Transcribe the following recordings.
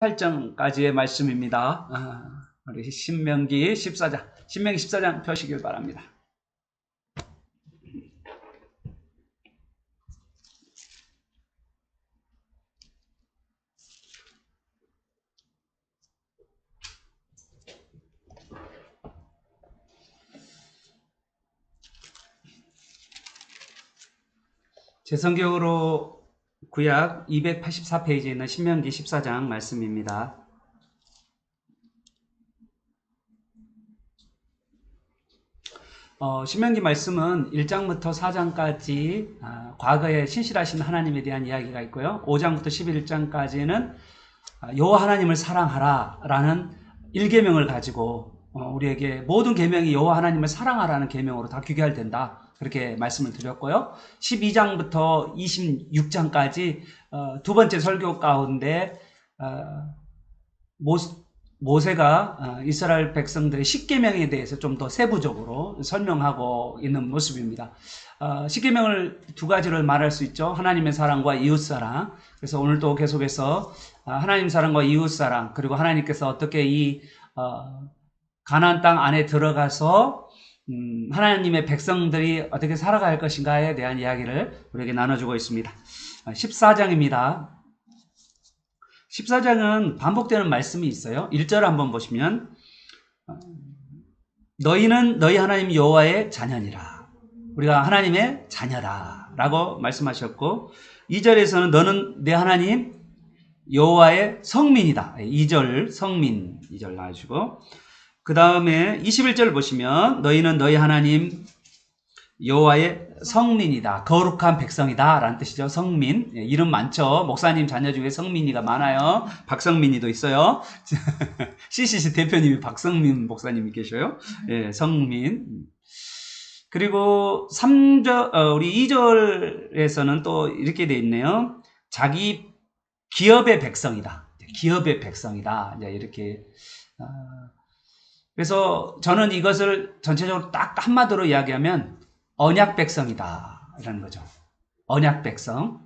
8장까지의 말씀입니다. 우리 신명기 14장 펴시길 바랍니다. 제 성경으로 구약 284페이지에 있는 신명기 14장 말씀입니다. 신명기 말씀은 1장부터 4장까지 과거에 신실하신 하나님에 대한 이야기가 있고요. 5장부터 11장까지는 여호와 하나님을 사랑하라 라는 1계명을 가지고 우리에게 모든 계명이 여호와 하나님을 사랑하라는 계명으로 다 귀결된다. 그렇게 말씀을 드렸고요. 12장부터 26장까지 두 번째 설교 가운데 모세가 이스라엘 백성들의 십계명에 대해서 좀 더 세부적으로 설명하고 있는 모습입니다. 십계명을 두 가지를 말할 수 있죠. 하나님의 사랑과 이웃사랑. 그래서 오늘도 계속해서 하나님 사랑과 이웃사랑, 그리고 하나님께서 어떻게 이 가나안 땅 안에 들어가서 하나님의 백성들이 어떻게 살아갈 것인가에 대한 이야기를 우리에게 나눠주고 있습니다. 14장입니다. 14장은 반복되는 말씀이 있어요. 1절 한번 보시면 너희는 너희 하나님 여호와의 자녀니라. 우리가 하나님의 자녀다 라고 말씀하셨고, 2절에서는 너는 내 하나님 여호와의 성민이다. 2절 성민 2절 나와주시고, 그 다음에 21절 보시면 너희는 너희 하나님 여호와의 성민이다. 거룩한 백성이다 라는 뜻이죠. 성민. 이름 많죠. 목사님 자녀 중에 성민이가 많아요. 박성민이도 있어요. CCC 대표님이 박성민 목사님이 계셔요. 예, 성민. 그리고 3절, 우리 2절에서는 또 이렇게 돼 있네요. 자기 기업의 백성이다. 기업의 백성이다. 이제 이렇게. 그래서 저는 이것을 전체적으로 딱 한마디로 이야기하면 언약 백성이다 라는 거죠. 언약 백성.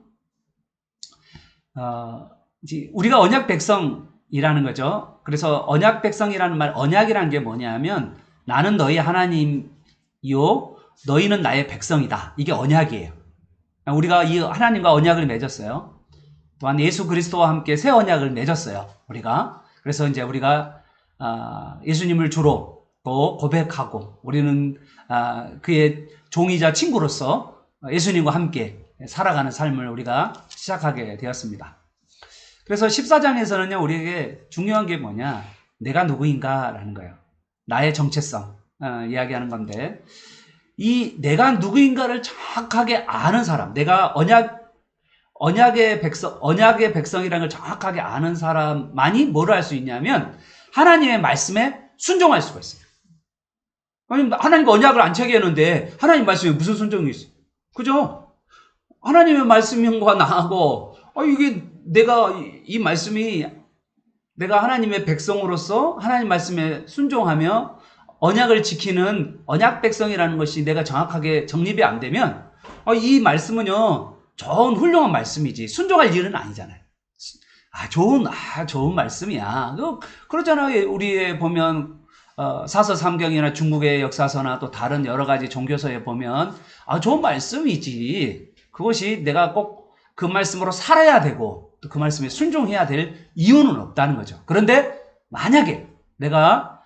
우리가 언약 백성이라는 거죠. 그래서 언약 백성이라는 말, 언약이라는 게 뭐냐면 나는 너희 하나님이요 너희는 나의 백성이다. 이게 언약이에요. 우리가 이 하나님과 언약을 맺었어요. 또한 예수 그리스도와 함께 새 언약을 맺었어요. 우리가. 그래서 이제 우리가 예수님을 주로 또 고백하고 우리는 그의 종이자 친구로서 예수님과 함께 살아가는 삶을 우리가 시작하게 되었습니다. 그래서 14장에서는요, 우리에게 중요한 게 뭐냐? 내가 누구인가? 라는 거예요. 나의 정체성 이야기하는 건데, 이 내가 누구인가를 정확하게 아는 사람, 내가 언약의 백성이라는 걸 정확하게 아는 사람만이 뭐를 할 수 있냐면 하나님의 말씀에 순종할 수가 있어요. 하나님과 언약을 안 체계했는데 하나님 말씀에 무슨 순종이 있어요? 그죠? 하나님의 말씀과 나하고 이게 이 말씀이 내가 하나님의 백성으로서 하나님 말씀에 순종하며 언약을 지키는 언약 백성이라는 것이 내가 정확하게 정립이 안 되면 이 말씀은요 좋은 훌륭한 말씀이지 순종할 일은 아니잖아요. 좋은 말씀이야. 그렇잖아요. 우리에 보면 사서 삼경이나 중국의 역사서나 또 다른 여러 가지 종교서에 보면 좋은 말씀이지. 그것이 내가 꼭 그 말씀으로 살아야 되고 또 그 말씀에 순종해야 될 이유는 없다는 거죠. 그런데 만약에 내가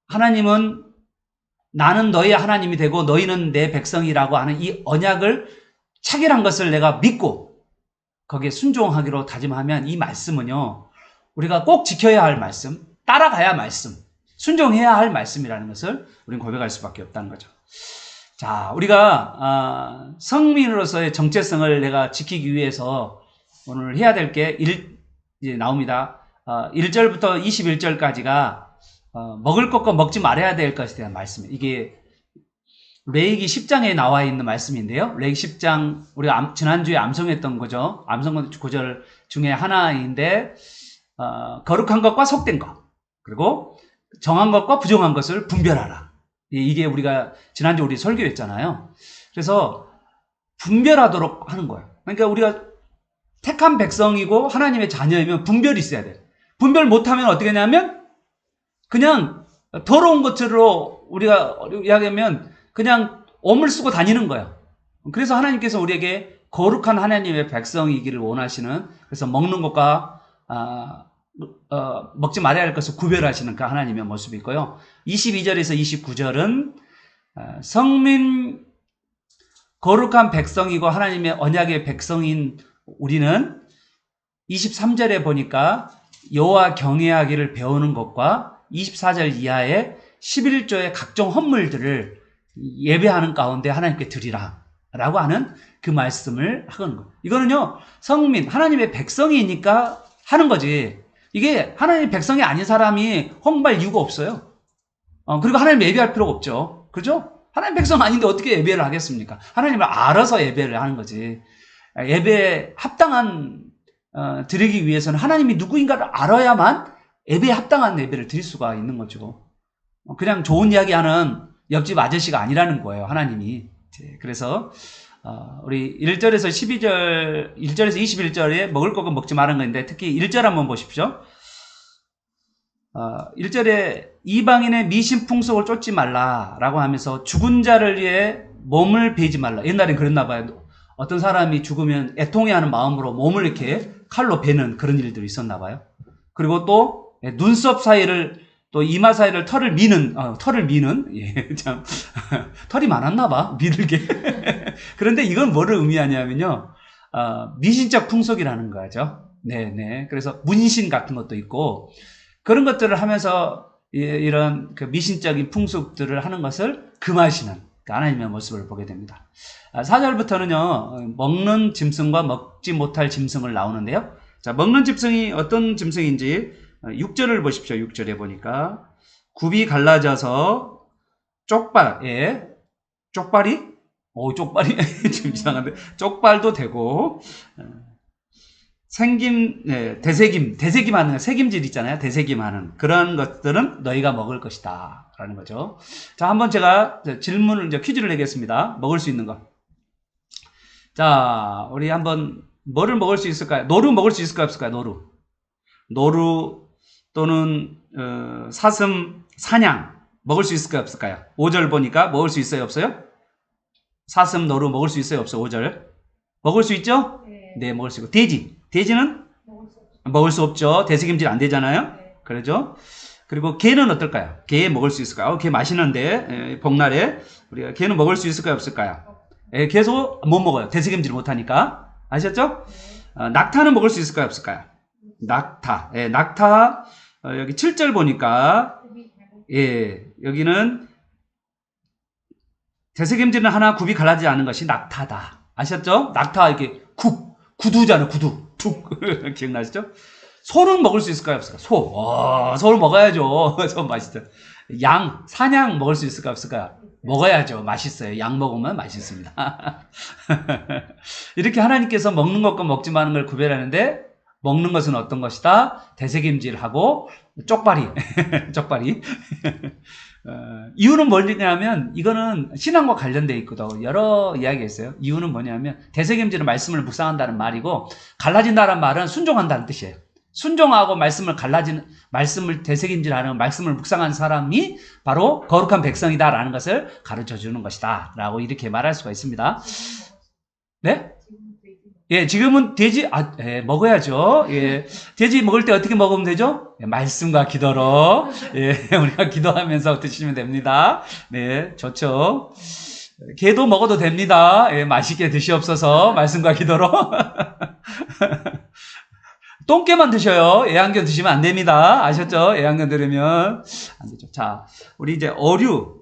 하나님은 나는 너희의 하나님이 되고 너희는 내 백성이라고 하는 이 언약을 체결한 것을 내가 믿고 거기에 순종하기로 다짐하면 이 말씀은요 우리가 꼭 지켜야 할 말씀, 따라가야 할 말씀, 순종해야 할 말씀이라는 것을 우리는 고백할 수밖에 없다는 거죠. 자, 우리가 성민으로서의 정체성을 내가 지키기 위해서 오늘 해야 될 게 이제 나옵니다. 1절부터 21절까지가 먹을 것과 먹지 말아야 될 것에 대한 말씀이에요. 이게 레위기 10장에 나와 있는 말씀인데요. 레위기 10장 우리가 지난주에 암송했던 거죠. 암송 구절 중에 하나인데 거룩한 것과 속된 것, 그리고 정한 것과 부정한 것을 분별하라. 이게 우리가 지난주 우리 설교했잖아요. 그래서 분별하도록 하는 거예요. 그러니까 우리가 택한 백성이고 하나님의 자녀이면 분별이 있어야 돼. 분별 못하면 어떻게 하냐면 그냥 더러운 것으로 우리가 이야기하면 그냥 오물 쓰고 다니는 거예요. 그래서 하나님께서 우리에게 거룩한 하나님의 백성이기를 원하시는, 그래서 먹는 것과 먹지 말아야 할 것을 구별하시는 그 하나님의 모습이 있고요. 22절에서 29절은 성민 거룩한 백성이고 하나님의 언약의 백성인 우리는 23절에 보니까 여호와 경외하기를 배우는 것과 24절 이하의 11조의 각종 헌물들을 예배하는 가운데 하나님께 드리라 라고 하는 그 말씀을 하는 거예요. 이거는요, 성민, 하나님의 백성이니까 하는 거지. 이게 하나님의 백성이 아닌 사람이 헌금할 이유가 없어요. 그리고 하나님 예배할 필요가 없죠. 그죠? 하나님 백성 아닌데 어떻게 예배를 하겠습니까? 하나님을 알아서 예배를 하는 거지. 예배에 합당한 드리기 위해서는 하나님이 누구인가를 알아야만 예배에 합당한 예배를 드릴 수가 있는 거죠. 그냥 좋은 이야기하는 옆집 아저씨가 아니라는 거예요, 하나님이. 그래서 우리 1절에서 12절, 1절에서 21절에 먹을 것은 먹지 말은 건데, 특히 1절 한번 보십시오. 1절에 이방인의 미신 풍속을 쫓지 말라라고 하면서 죽은 자를 위해 몸을 베지 말라. 옛날엔 그랬나 봐요. 어떤 사람이 죽으면 애통해하는 마음으로 몸을 이렇게 칼로 베는 그런 일들이 있었나 봐요. 그리고 또 눈썹 사이를, 또 이마 사이를 털을 미는, 예, 참 털이 많았나 봐, 미들게. 그런데 이건 뭐를 의미하냐면요, 미신적 풍속이라는 거죠. 네네. 그래서 문신 같은 것도 있고 그런 것들을 하면서 이런 그 미신적인 풍속들을 하는 것을 금하시는 하나님의 모습을 보게 됩니다. 4절부터는요, 먹는 짐승과 먹지 못할 짐승을 나오는데요. 자, 먹는 짐승이 어떤 짐승인지 6절을 보십시오. 6절에 보니까 굽이 갈라져서 쪽발이? 쪽발이 좀 이상한데, 쪽발도 되고, 대세김하는, 새김질 있잖아요. 대세김하는 그런 것들은 너희가 먹을 것이다 라는 거죠. 자, 한번 제가 질문을, 이제 퀴즈를 내겠습니다. 먹을 수 있는 거. 자, 우리 한번 뭐를 먹을 수 있을까요? 노루 먹을 수 있을까요, 없을까요? 노루 또는 사슴, 사냥 먹을 수 있을까요, 없을까요? 5절 보니까 먹을 수 있어요, 없어요? 사슴, 노루 먹을 수 있어요, 없어요? 5절 먹을 수 있죠? 네, 먹을 수 있고. 돼지는 먹을 수 없죠. 대세김질 안 되잖아요. 그러죠? 그리고 개는 어떨까요? 개 먹을 수 있을까요? 개 맛있는데, 복날에 우리가 개는 먹을 수 있을까요, 없을까요? 개도 못 먹어요. 대세김질 못 하니까. 아셨죠? 낙타는 먹을 수 있을까요, 없을까요? 낙타. 여기 7절 보니까, 여기는 대세김질은 하나 굽이 갈라지지 않은 것이 낙타다. 아셨죠? 낙타 이렇게 구두잖아요, 구두. 툭. 기억나시죠? 소는 먹을 수 있을까요, 없을까요? 소를 먹어야죠. 소 맛있죠. 사냥 먹을 수 있을까요, 없을까요? 먹어야죠. 맛있어요. 양 먹으면 맛있습니다. 이렇게 하나님께서 먹는 것과 먹지 마는 걸 구별하는데, 먹는 것은 어떤 것이다? 대세김질하고 쪽발이. 이유는 뭐냐면, 이거는 신앙과 관련되어 있거든. 여러 이야기가 있어요. 이유는 뭐냐면, 대세김질은 말씀을 묵상한다는 말이고, 갈라진다는 말은 순종한다는 뜻이에요. 순종하고 말씀을 대세김질하는, 말씀을 묵상한 사람이 바로 거룩한 백성이다라는 것을 가르쳐 주는 것이다 라고 이렇게 말할 수가 있습니다. 네? 예, 지금은 돼지, 먹어야죠. 예, 돼지 먹을 때 어떻게 먹으면 되죠? 예, 말씀과 기도로, 예, 우리가 기도하면서 드시면 됩니다. 네, 좋죠. 개도 먹어도 됩니다. 예, 맛있게 드시옵소서, 말씀과 기도로. 똥개만 드셔요. 애완견 드시면 안 됩니다. 아셨죠? 애완견 들으면 안 되죠. 자, 우리 이제 어류.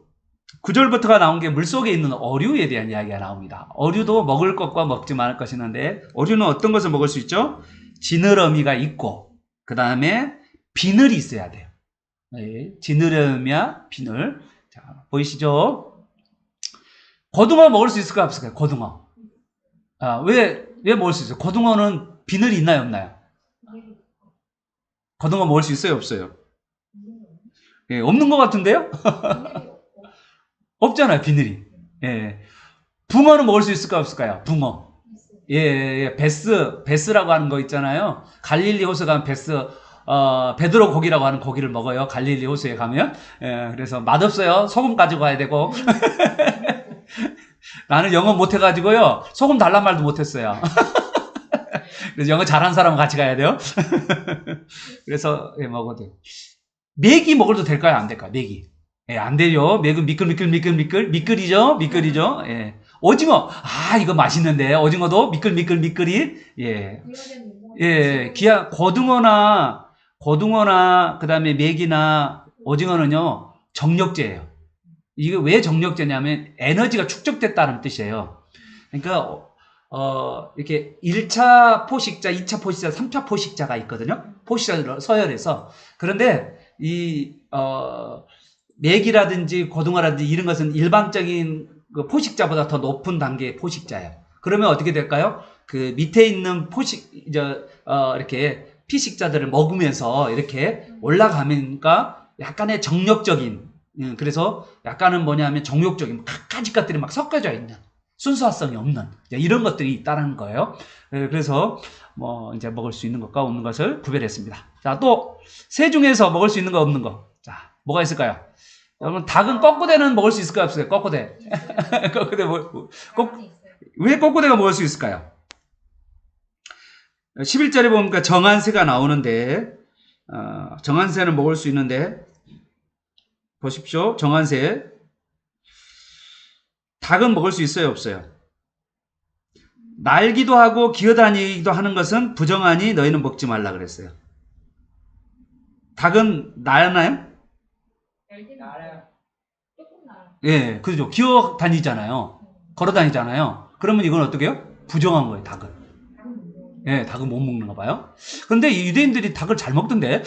9절부터가 나온 게 물속에 있는 어류에 대한 이야기가 나옵니다. 어류도 먹을 것과 먹지 말을 것이 있는데, 어류는 어떤 것을 먹을 수 있죠? 지느러미가 있고, 그 다음에 비늘이 있어야 돼요. 네, 지느러미와 비늘. 자, 보이시죠? 고등어 먹을 수 있을까요, 없을까요? 고등어. 왜 먹을 수 있어요? 고등어는 비늘이 있나요, 없나요? 고등어 먹을 수 있어요, 없어요? 예, 없는 것 같은데요? 없잖아요, 비늘이. 예. 붕어는 먹을 수 있을까요, 없을까요? 붕어. 예, 예, 베스라고 하는 거 있잖아요. 갈릴리 호수 가면 베드로 고기라고 하는 고기를 먹어요. 갈릴리 호수에 가면. 예, 그래서 맛없어요. 소금 가지고 가야 되고. 나는 영어 못해가지고요. 소금 달란 말도 못했어요. 그래서 영어 잘하는 사람은 같이 가야 돼요. 그래서, 예, 먹어도 돼요. 메기 먹어도 될까요? 안 될까요? 메기. 예, 안 돼요. 맥은 미끌이죠? 예. 오징어. 아, 이거 맛있는데. 오징어도 미끌이. 예. 예, 고등어나, 그 다음에 메기나 오징어는요, 정력제예요. 이게 왜 정력제냐면 에너지가 축적됐다는 뜻이에요. 그러니까, 이렇게 1차 포식자, 2차 포식자, 3차 포식자가 있거든요. 포식자 서열에서. 그런데 메기라든지 고등어라든지 이런 것은 일반적인 그 포식자보다 더 높은 단계의 포식자예요. 그러면 어떻게 될까요? 그 밑에 있는 이렇게 피식자들을 먹으면서 이렇게 올라가니까 약간의 정력적인, 그래서 약간은 뭐냐면 정욕적인 가지 것들이 막 섞여져 있는 순수화성이 없는 이런 것들이 있다는 거예요. 그래서 뭐 이제 먹을 수 있는 것과 없는 것을 구별했습니다. 자, 또 새 중에서 먹을 수 있는 거 없는 거. 자, 뭐가 있을까요? 여러분 닭은 뻐꾸대는 먹을 수 있을까요? 없어요? 뻐꾸대. 왜 뻐꾸대가 먹을 수 있을까요? 11절에 보니까 정한새가 나오는데 정한새는 먹을 수 있는데 보십시오. 정한새. 닭은 먹을 수 있어요? 없어요? 날기도 하고 기어다니기도 하는 것은 부정하니 너희는 먹지 말라 그랬어요. 닭은 나나요? 예, 그죠. 기어 다니잖아요. 걸어 다니잖아요. 그러면 이건 어떻게 해요? 부정한 거예요, 닭은. 예, 닭은 못 먹는가 봐요. 근데 유대인들이 닭을 잘 먹던데?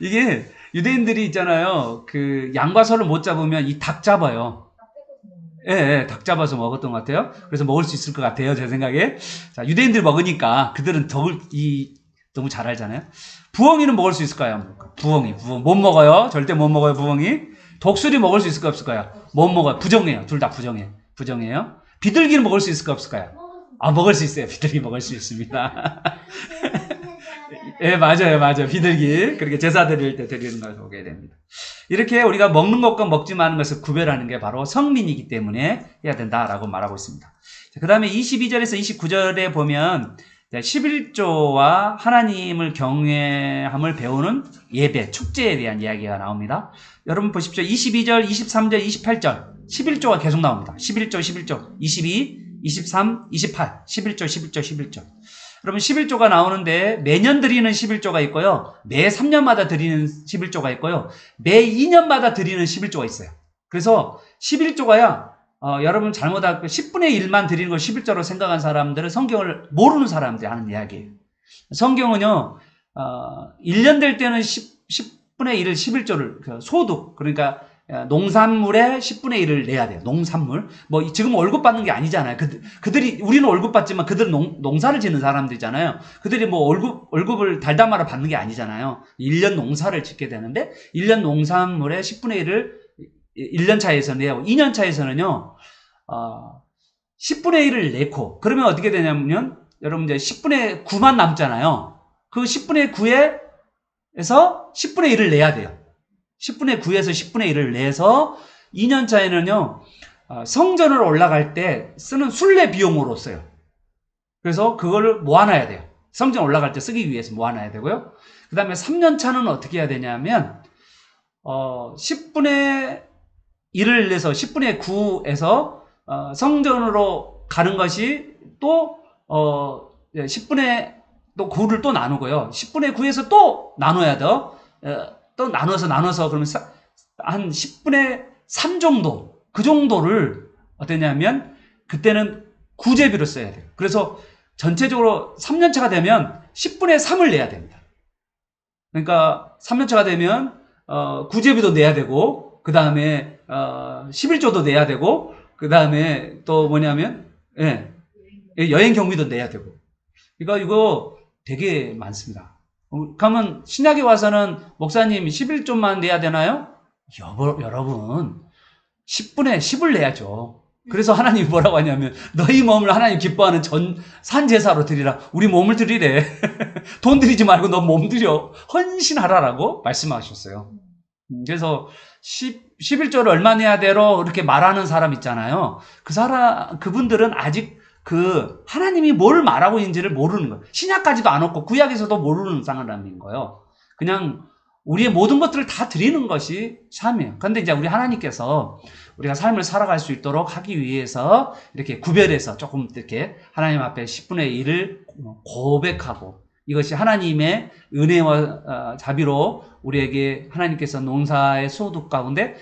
이게 유대인들이 있잖아요. 그 양과 소를 못 잡으면 이 닭 잡아요. 예, 예, 닭 잡아서 먹었던 것 같아요. 그래서 먹을 수 있을 것 같아요, 제 생각에. 자, 유대인들 먹으니까 그들은 너무 잘 알잖아요. 부엉이는 먹을 수 있을까요? 부엉이 못 먹어요. 절대 못 먹어요, 부엉이. 독수리 먹을 수 있을까요? 없을까요? 못 먹어요. 부정해요. 둘 다 부정해요. 비둘기는 먹을 수 있을까요? 없을까요? 아, 먹을 수 있어요. 비둘기 먹을 수 있습니다. 예, 맞아요. 비둘기. 그렇게 제사 드릴 때 드리는 걸 보게 됩니다. 이렇게 우리가 먹는 것과 먹지 마는 것을 구별하는 게 바로 성민이기 때문에 해야 된다라고 말하고 있습니다. 그 다음에 22절에서 29절에 보면 11조와 하나님을 경외함을 배우는 예배, 축제에 대한 이야기가 나옵니다. 여러분 보십시오. 22절, 23절, 28절 11조가 계속 나옵니다. 11조, 22, 23, 28 11조. 여러분 11조가 나오는데 매년 드리는 11조가 있고요. 매 3년마다 드리는 11조가 있고요. 매 2년마다 드리는 11조가 있어요. 그래서 11조가야 여러분 잘못 알고 10분의 1만 드리는 걸 11조로 생각한 사람들은 성경을 모르는 사람들이 하는 이야기예요. 성경은요. 1년 될 때는 10분의 1을 11조를 소득 그러니까 농산물의 10분의 1을 내야 돼요. 농산물. 뭐 지금 월급 받는 게 아니잖아요. 우리는 월급 받지만 그들은 농사를 짓는 사람들이잖아요. 그들이 뭐 월급을 달달마다 받는 게 아니잖아요. 1년 농사를 짓게 되는데 1년 농산물의 10분의 1을 1년 차에서 내고 2년 차에서는요. 10분의 1을 내고 그러면 어떻게 되냐면 여러분 이제 10분의 9만 남잖아요. 그 10분의 9에서 10분의 1을 내야 돼요. 10분의 9에서 10분의 1을 내서 2년 차에는요. 성전을 올라갈 때 쓰는 순례 비용으로 써요. 그래서 그거를 모아놔야 돼요. 성전 올라갈 때 쓰기 위해서 모아놔야 되고요. 그 다음에 3년 차는 어떻게 해야 되냐면 10분의 1을 내서 10분의 9에서 성전으로 가는 것이 또 10분의 또 9를 또 나누고요. 10분의 9에서 또 나눠야 돼요. 또 나눠서 그러면 한 10분의 3 정도 그 정도를 어떠냐면 그때는 구제비로 써야 돼요. 그래서 전체적으로 3년차가 되면 10분의 3을 내야 됩니다. 그러니까 3년차가 되면 구제비도 내야 되고 그 다음에 11조도 내야 되고 그 다음에 또 뭐냐면 여행 경비도 내야 되고 이거 되게 많습니다. 그러면 신약에 와서는 목사님 11조만 내야 되나요? 여러분 10분의 10을 내야죠. 그래서 하나님이 뭐라고 하냐면 너희 몸을 하나님 기뻐하는 산제사로 드리라. 우리 몸을 드리래. 돈 드리지 말고 너 몸 드려. 헌신하라라고 말씀하셨어요. 그래서 11조를 얼마 내야 되로 이렇게 말하는 사람 있잖아요. 그분들은 아직 하나님이 뭘 말하고 있는지를 모르는 거예요. 신약까지도 안 왔고 구약에서도 모르는 사람인 거예요. 그냥 우리의 모든 것들을 다 드리는 것이 삶이에요. 그런데 이제 우리 하나님께서 우리가 삶을 살아갈 수 있도록 하기 위해서 이렇게 구별해서 조금 이렇게 하나님 앞에 10분의 1을 고백하고 이것이 하나님의 은혜와 자비로 우리에게 하나님께서 농사의 소득 가운데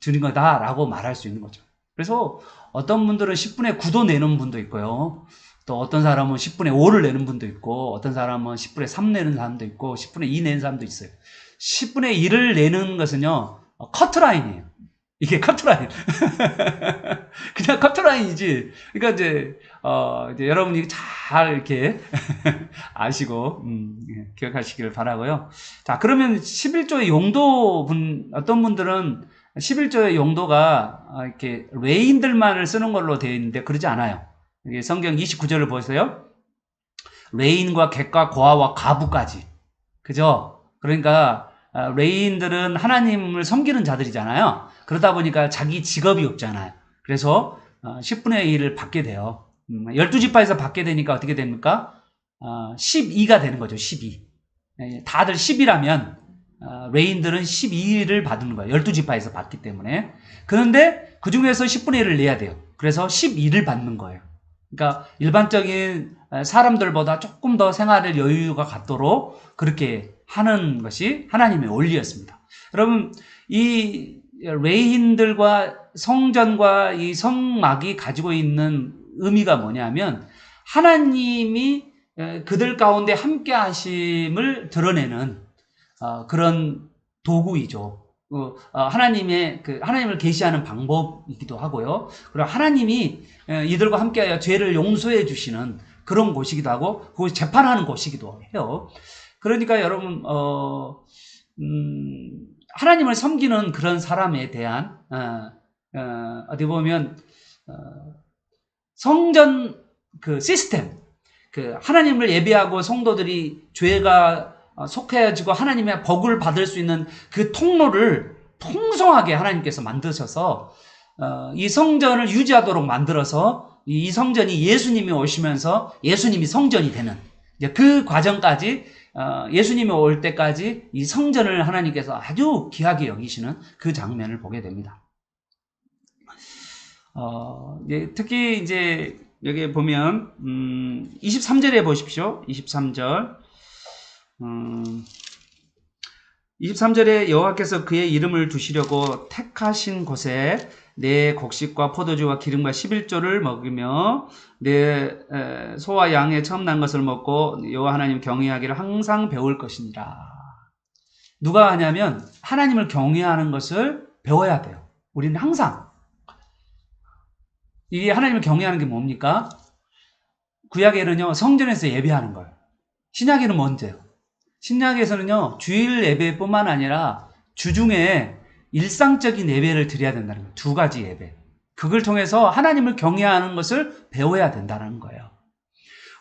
드린 거다라고 말할 수 있는 거죠. 그래서 어떤 분들은 10분의 9도 내는 분도 있고요. 또 어떤 사람은 10분의 5를 내는 분도 있고 어떤 사람은 10분의 3 내는 사람도 있고 10분의 2 내는 사람도 있어요. 10분의 1을 내는 것은요. 커트라인이에요. 이게 커트라인. 그냥 커트라인이지. 그러니까 이제 여러분이 잘 이렇게 아시고 기억하시기를 바라고요. 자, 그러면 11조의 어떤 분들은 11조의 용도가 이렇게 레인들만을 쓰는 걸로 되어 있는데 그러지 않아요. 여기 성경 29절을 보세요. 레인과 객과 고아와 가부까지. 그죠? 그러니까 레인들은 하나님을 섬기는 자들이잖아요. 그러다 보니까 자기 직업이 없잖아요. 그래서 10분의 1을 받게 돼요. 12지파에서 받게 되니까 어떻게 됩니까? 12가 되는 거죠. 12. 다들 10이라면 레인들은 12를 받는 거예요. 12지파에서 받기 때문에. 그런데 그 중에서 10분의 1을 내야 돼요. 그래서 12를 받는 거예요. 그러니까 일반적인 사람들보다 조금 더 생활의 여유가 갖도록 그렇게 하는 것이 하나님의 원리였습니다. 여러분, 이 레인들과 성전과 이 성막이 가지고 있는 의미가 뭐냐면 하나님이 그들 가운데 함께 하심을 드러내는 그런 도구이죠. 하나님을 계시하는 방법이기도 하고요. 그리고 하나님이 이들과 함께하여 죄를 용서해 주시는 그런 곳이기도 하고, 그곳이 재판하는 곳이기도 해요. 그러니까 여러분, 하나님을 섬기는 그런 사람에 대한, 어디 보면, 성전 시스템, 하나님을 예배하고 성도들이 죄가 속해지고 하나님의 복을 받을 수 있는 그 통로를 풍성하게 하나님께서 만드셔서 이 성전을 유지하도록 만들어서 이 성전이 예수님이 오시면서 예수님이 성전이 되는 그 과정까지 예수님이 올 때까지 이 성전을 하나님께서 아주 귀하게 여기시는 그 장면을 보게 됩니다. 특히 이제 여기 보면 23절에 보십시오. 23절. 23절에 여호와께서 그의 이름을 두시려고 택하신 곳에 내 곡식과 포도주와 기름과 11조를 먹으며 내 소와 양의 처음 난 것을 먹고 여호와 하나님 경외하기를 항상 배울 것이니라. 누가 하냐면 하나님을 경외하는 것을 배워야 돼요. 우리는 항상. 이 하나님을 경외하는 게 뭡니까? 구약에는요 성전에서 예배하는 거예요. 신약에는 뭔데요? 신약에서는요, 주일 예배뿐만 아니라 주중에 일상적인 예배를 드려야 된다는 거예요. 두 가지 예배. 그걸 통해서 하나님을 경외하는 것을 배워야 된다는 거예요.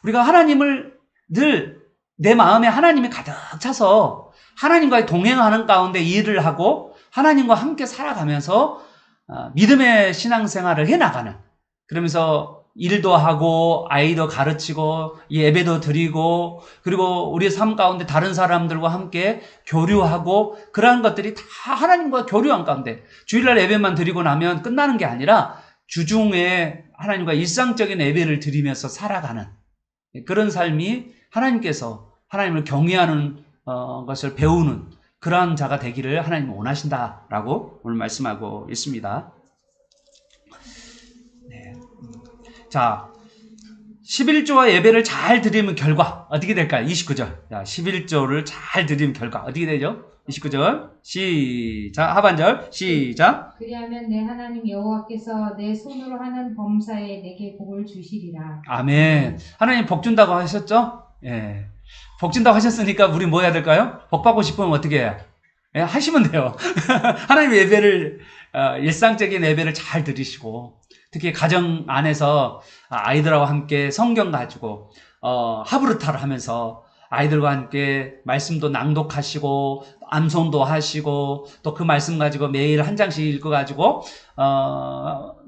우리가 하나님을 늘 내 마음에 하나님이 가득 차서 하나님과 동행하는 가운데 일을 하고 하나님과 함께 살아가면서 믿음의 신앙생활을 해나가는, 그러면서 일도 하고 아이도 가르치고 예배도 드리고 그리고 우리의 삶 가운데 다른 사람들과 함께 교류하고 그러한 것들이 다 하나님과 교류한 가운데 주일날 예배만 드리고 나면 끝나는 게 아니라 주중에 하나님과 일상적인 예배를 드리면서 살아가는 그런 삶이 하나님께서 하나님을 경외하는 것을 배우는 그러한 자가 되기를 하나님은 원하신다라고 오늘 말씀하고 있습니다. 자, 11조와 예배를 잘 드리면 결과 어떻게 될까요? 29절. 자, 11조를 잘 드리면 결과 어떻게 되죠? 29절. 시작. 하반절. 시작. 그리하면 내 하나님 여호와께서 내 손으로 하는 범사에 내게 복을 주시리라. 아멘. 하나님 복 준다고 하셨죠? 예. 복 준다고 하셨으니까 우리 뭐 해야 될까요? 복 받고 싶으면 어떻게 해요? 예, 하시면 돼요. 하나님 예배를 일상적인 예배를 잘 드리시고 특히 가정 안에서 아이들하고 함께 성경 가지고 하브르타를 하면서 아이들과 함께 말씀도 낭독하시고 암송도 하시고 또 그 말씀 가지고 매일 한 장씩 읽어가지고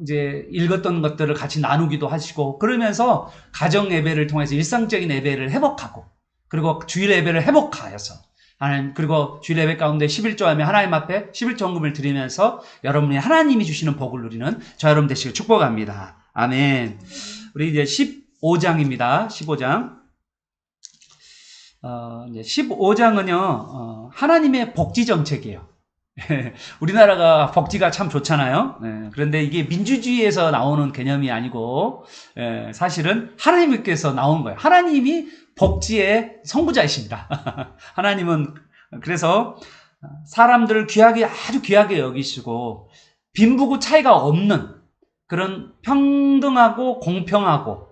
이제 읽었던 것들을 같이 나누기도 하시고 그러면서 가정 예배를 통해서 일상적인 예배를 회복하고 그리고 주일 예배를 회복하여서 하나님 그리고 주일 예배 가운데 11조하며 하나님 앞에 11조 헌금을 드리면서 여러분이 하나님이 주시는 복을 누리는 저 여러분 되시길 축복합니다. 아멘. 우리 이제 15장입니다. 15장. 이제 15장은요, 하나님의 복지 정책이에요. 우리나라가 복지가 참 좋잖아요. 그런데 이게 민주주의에서 나오는 개념이 아니고, 사실은 하나님께서 나온 거예요. 하나님이 복지의 선구자이십니다. 하나님은, 그래서 사람들을 귀하게, 아주 귀하게 여기시고, 빈부구 차이가 없는 그런 평등하고 공평하고,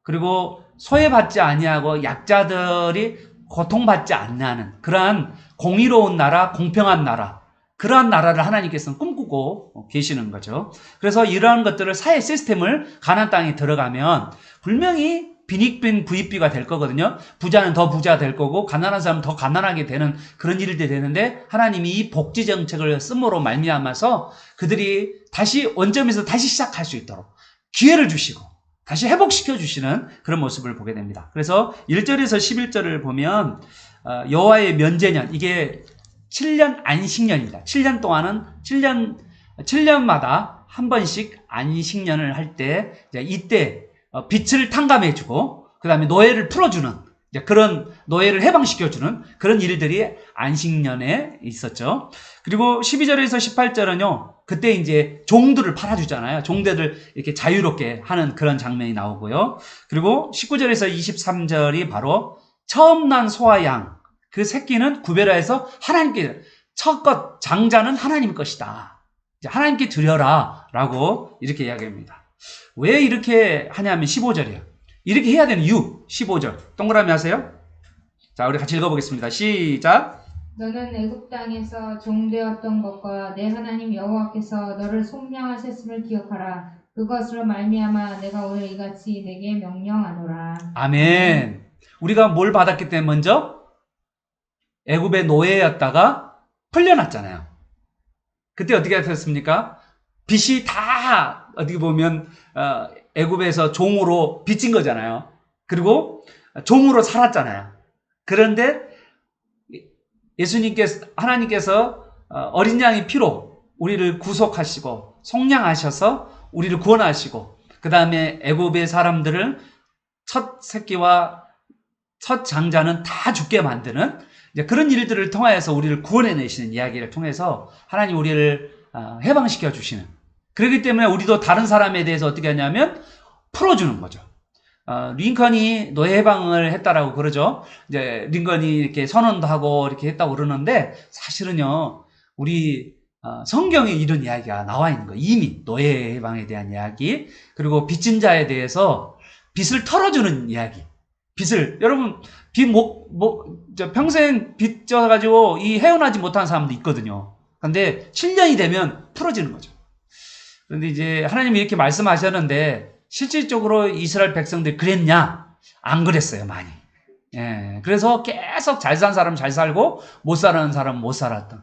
그리고 소외받지 아니하고 약자들이 고통받지 않는 그러한 공의로운 나라, 공평한 나라, 그러한 나라를 하나님께서는 꿈꾸고 계시는 거죠. 그래서 이러한 것들을 사회 시스템을 가나안 땅에 들어가면 분명히 빈익빈 부익비가 될 거거든요. 부자는 더 부자 될 거고 가난한 사람은 더 가난하게 되는 그런 일들이 되는데 하나님이 이 복지 정책을 씀으로 말미암아서 그들이 다시 원점에서 다시 시작할 수 있도록 기회를 주시고 다시 회복시켜 주시는 그런 모습을 보게 됩니다. 그래서 1절에서 11절을 보면 여호와의 면제년, 이게 7년 안식년입니다. 7년 동안은 7년마다 한 번씩 안식년을 할 때 이때 빚을 탕감해 주고 그다음에 노예를 풀어 주는 그런 노예를 해방시켜 주는 그런 일들이 안식년에 있었죠. 그리고 12절에서 18절은요. 그때 이제 종들을 팔아주잖아요. 종들을 이렇게 자유롭게 하는 그런 장면이 나오고요. 그리고 19절에서 23절이 바로 처음 난 소와 양, 그 새끼는 구별하여서 하나님께 첫것 장자는 하나님 것이다. 하나님께 드려라 라고 이렇게 이야기합니다. 왜 이렇게 하냐면 15절이에요. 이렇게 해야 되는 이유 15절 동그라미 하세요. 자, 우리 같이 읽어보겠습니다. 시작. 너는 애굽 땅에서 종되었던 것과 내 하나님 여호와께서 너를 속량하셨음을 기억하라. 그것으로 말미암아 내가 오늘 이같이 내게 명령하노라. 아멘. 우리가 뭘 받았기 때문에 먼저 애굽의 노예였다가 풀려났잖아요. 그때 어떻게 됐습니까? 빚이 다 어떻게 보면 애굽에서 종으로 빚진 거잖아요. 그리고 종으로 살았잖아요. 그런데 예수님께서 하나님께서 어린 양의 피로 우리를 구속하시고 속량하셔서 우리를 구원하시고 그 다음에 애굽의 사람들을 첫 새끼와 첫 장자는 다 죽게 만드는 이제 그런 일들을 통하여서 우리를 구원해내시는 이야기를 통해서 하나님 우리를 해방시켜 주시는 그렇기 때문에 우리도 다른 사람에 대해서 어떻게 하냐면 풀어주는 거죠. 링컨이 노예 해방을 했다라고 그러죠. 이제 링컨이 이렇게 선언도 하고 이렇게 했다고 그러는데 사실은요, 우리 성경에 이런 이야기가 나와 있는 거예요. 이미 노예 해방에 대한 이야기, 그리고 빚진 자에 대해서 빚을 털어주는 이야기. 빚을 여러분 평생 빚 져가지고 이 헤어나지 못한 사람도 있거든요. 근데 7년이 되면 풀어지는 거죠. 그런데 이제 하나님이 이렇게 말씀하셨는데 실질적으로 이스라엘 백성들이 그랬냐? 안 그랬어요, 많이. 예, 그래서 계속 잘 산 사람 잘 살고 못 사는 사람 못 살았던.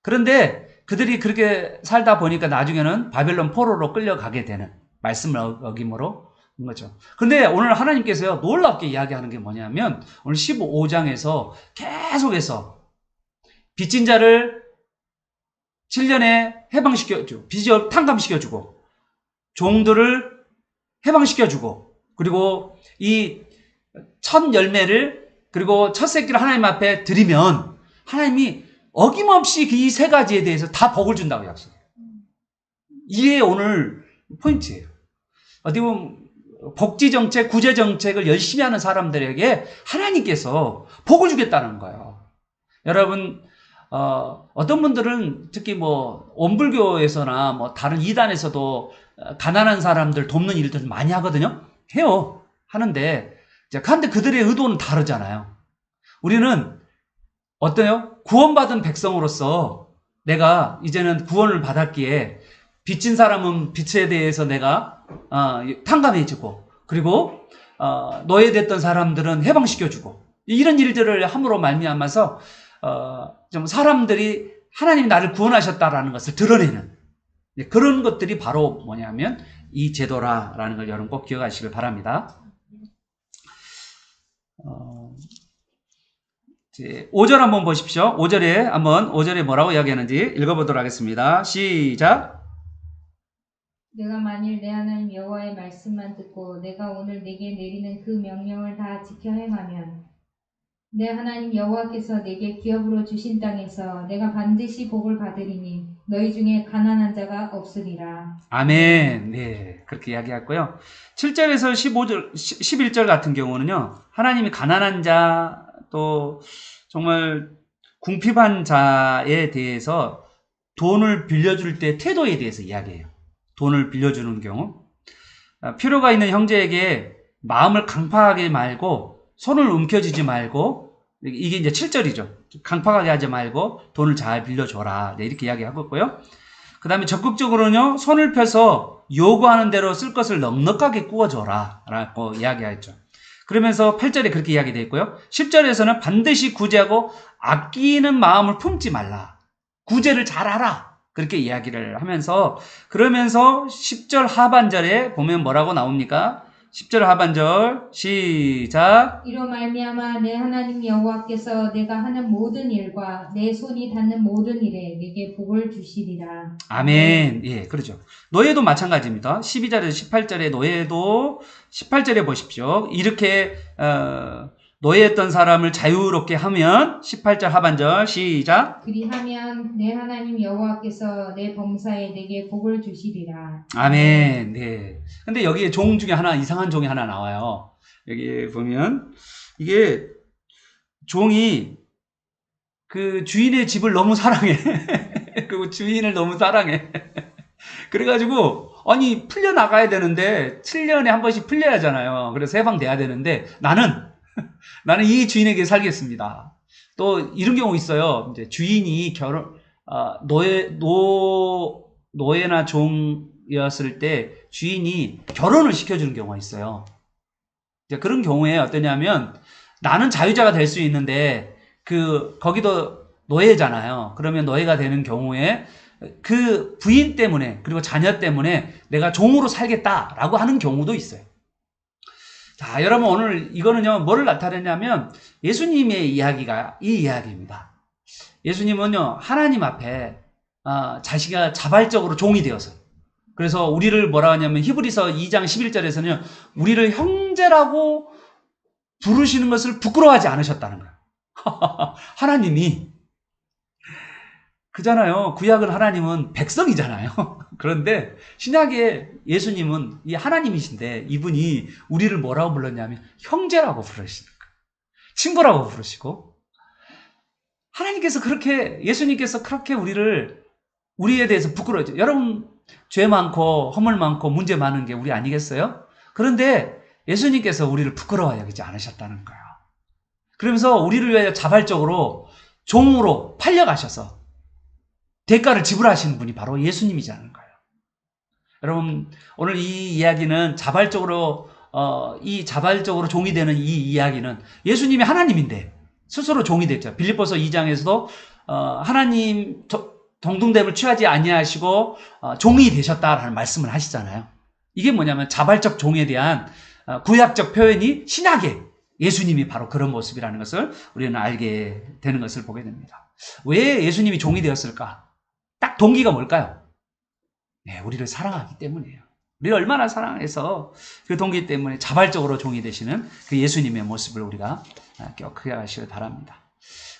그런데 그들이 그렇게 살다 보니까 나중에는 바벨론 포로로 끌려가게 되는 말씀을 어김으로 한 거죠. 그런데 오늘 하나님께서요, 놀랍게 이야기하는 게 뭐냐면 오늘 15장에서 계속해서 빚진 자를 7년에 해방시켜주고 빚을 탕감시켜주고 종들을 해방시켜주고 그리고 이 첫 열매를 그리고 첫 새끼를 하나님 앞에 드리면 하나님이 어김없이 이 세 가지에 대해서 다 복을 준다고 약속해요. 이게 오늘 포인트예요. 어떻게 보면 복지정책, 구제정책을 열심히 하는 사람들에게 하나님께서 복을 주겠다는 거예요. 여러분 어떤 분들은 특히 뭐 원불교에서나 뭐 다른 이단에서도 가난한 사람들 돕는 일들 많이 하거든요. 해요. 하는데 그런데 그들의 의도는 다르잖아요. 우리는 어때요? 구원받은 백성으로서 내가 이제는 구원을 받았기에 빚진 사람은 빚에 대해서 내가 탕감해주고, 그리고 노예됐던 사람들은 해방시켜주고, 이런 일들을 함으로 말미암아서 좀 사람들이 하나님이 나를 구원하셨다라는 것을 드러내는 그런 것들이 바로 뭐냐면 이 제도라라는 걸 여러분 꼭 기억하시길 바랍니다. 5절 한번 보십시오. 5절에 뭐라고 이야기하는지 읽어보도록 하겠습니다. 시작. 내가 만일 내 하나님 여호와의 말씀만 듣고 내가 오늘 내게 내리는 그 명령을 다 지켜 행하면 내 하나님 여호와께서 내게 기업으로 주신 땅에서 내가 반드시 복을 받으리니 너희 중에 가난한 자가 없으리라. 아멘. 네, 그렇게 이야기했고요. 7절에서 15절, 11절 같은 경우는요, 하나님이 가난한 자, 또 정말 궁핍한 자에 대해서 돈을 빌려줄 때 태도에 대해서 이야기해요. 돈을 빌려주는 경우. 필요가 있는 형제에게 마음을 강팍하게 말고 손을 움켜쥐지 말고, 이게 이제 7절이죠. 강팍하게 하지 말고 돈을 잘 빌려줘라. 네, 이렇게 이야기하고 있고요. 그 다음에 적극적으로는요, 손을 펴서 요구하는 대로 쓸 것을 넉넉하게 구워줘라. 라고 이야기했죠. 그러면서 8절에 그렇게 이야기되어 있고요. 10절에서는 반드시 구제하고 아끼는 마음을 품지 말라. 구제를 잘하라. 그렇게 이야기를 하면서, 그러면서 10절 하반절에 보면 뭐라고 나옵니까? 10절 하반절 시작. 이로 말미암아 내 하나님 여호와께서 내가 하는 모든 일과 내 손이 닿는 모든 일에 내게 복을 주시리라. 아멘. 예, 그렇죠. 노예도 마찬가지입니다. 12절에서 18절에 노예도 18절에 보십시오. 이렇게 노예했던 사람을 자유롭게 하면 18절 하반절 시작. 그리하면 내 하나님 여호와께서 내 범사에 내게 복을 주시리라. 아멘. 네. 근데 여기에 종 중에 하나, 이상한 종이 하나 나와요. 여기 보면 이게 종이 그 주인의 집을 너무 사랑해. 그리고 주인을 너무 사랑해. 그래가지고 아니 풀려나가야 되는데 7년에 한 번씩 풀려야 하잖아요. 그래서 해방돼야 되는데 나는 이 주인에게 살겠습니다. 또 이런 경우 있어요. 이제 주인이 노예나 종이었을 때 주인이 결혼을 시켜주는 경우가 있어요. 이제 그런 경우에 어떠냐면 나는 자유자가 될 수 있는데 거기도 노예잖아요. 그러면 노예가 되는 경우에 그 부인 때문에 그리고 자녀 때문에 내가 종으로 살겠다라고 하는 경우도 있어요. 자, 여러분 오늘 이거는요, 뭐를 나타내냐면 예수님의 이야기가 이 이야기입니다. 예수님은요, 하나님 앞에 자기가 자발적으로 종이 되어서, 그래서 우리를 뭐라 하냐면 히브리서 2장 11절에서는 우리를 형제라고 부르시는 것을 부끄러워하지 않으셨다는 거예요. 하나님이 그잖아요. 구약은 하나님은 백성이잖아요. 그런데 신약의 예수님은 이 하나님이신데 이분이 우리를 뭐라고 불렀냐면 형제라고 부르시는 거예요. 친구라고 부르시고, 예수님께서 그렇게 우리에 대해서 부끄러워하죠. 여러분, 죄 많고 허물 많고 문제 많은 게 우리 아니겠어요? 그런데 예수님께서 우리를 부끄러워 여기지 않으셨다는 거예요. 그러면서 우리를 위하여 자발적으로 종으로 팔려가셔서 대가를 지불하시는 분이 바로 예수님이라는 거예요. 여러분, 오늘 이 이야기는 자발적으로 종이 되는 이 이야기는 예수님이 하나님인데 스스로 종이 됐죠. 빌립보서 2장에서도 하나님 동등됨을 취하지 아니하시고 종이 되셨다라는 말씀을 하시잖아요. 이게 뭐냐면 자발적 종에 대한 구약적 표현이 신약의 예수님이 바로 그런 모습이라는 것을 우리는 알게 되는 것을 보게 됩니다. 왜 예수님이 종이 되었을까? 딱 동기가 뭘까요? 네, 우리를 사랑하기 때문이에요. 우리를 얼마나 사랑해서 그 동기 때문에 자발적으로 종이 되시는 그 예수님의 모습을 우리가 기억하게 하시길 바랍니다.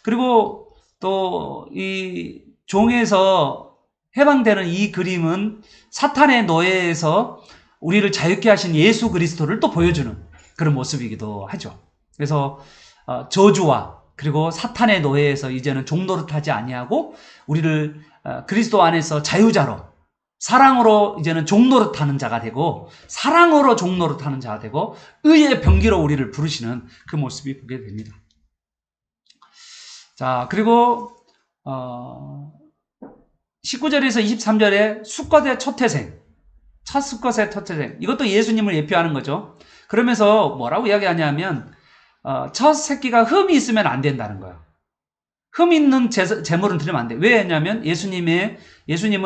그리고 또 이 종에서 해방되는 이 그림은 사탄의 노예에서 우리를 자유케 하신 예수 그리스도를 또 보여주는 그런 모습이기도 하죠. 그래서 저주와 그리고 사탄의 노예에서 이제는 종노릇하지 아니하고 우리를 그리스도 안에서 자유자로 사랑으로 이제는 종노릇하는 자가 되고 사랑으로 종노릇하는 자가 되고 의의 병기로 우리를 부르시는 그 모습이 보게 됩니다. 자, 그리고 19절에서 23절에 수컷의 첫 태생, 첫 수컷의 첫 태생, 이것도 예수님을 예표하는 거죠. 그러면서 뭐라고 이야기하냐면 첫 새끼가 흠이 있으면 안 된다는 거예요. 흠 있는 제물은 드리면 안 돼. 왜냐하면 예수님은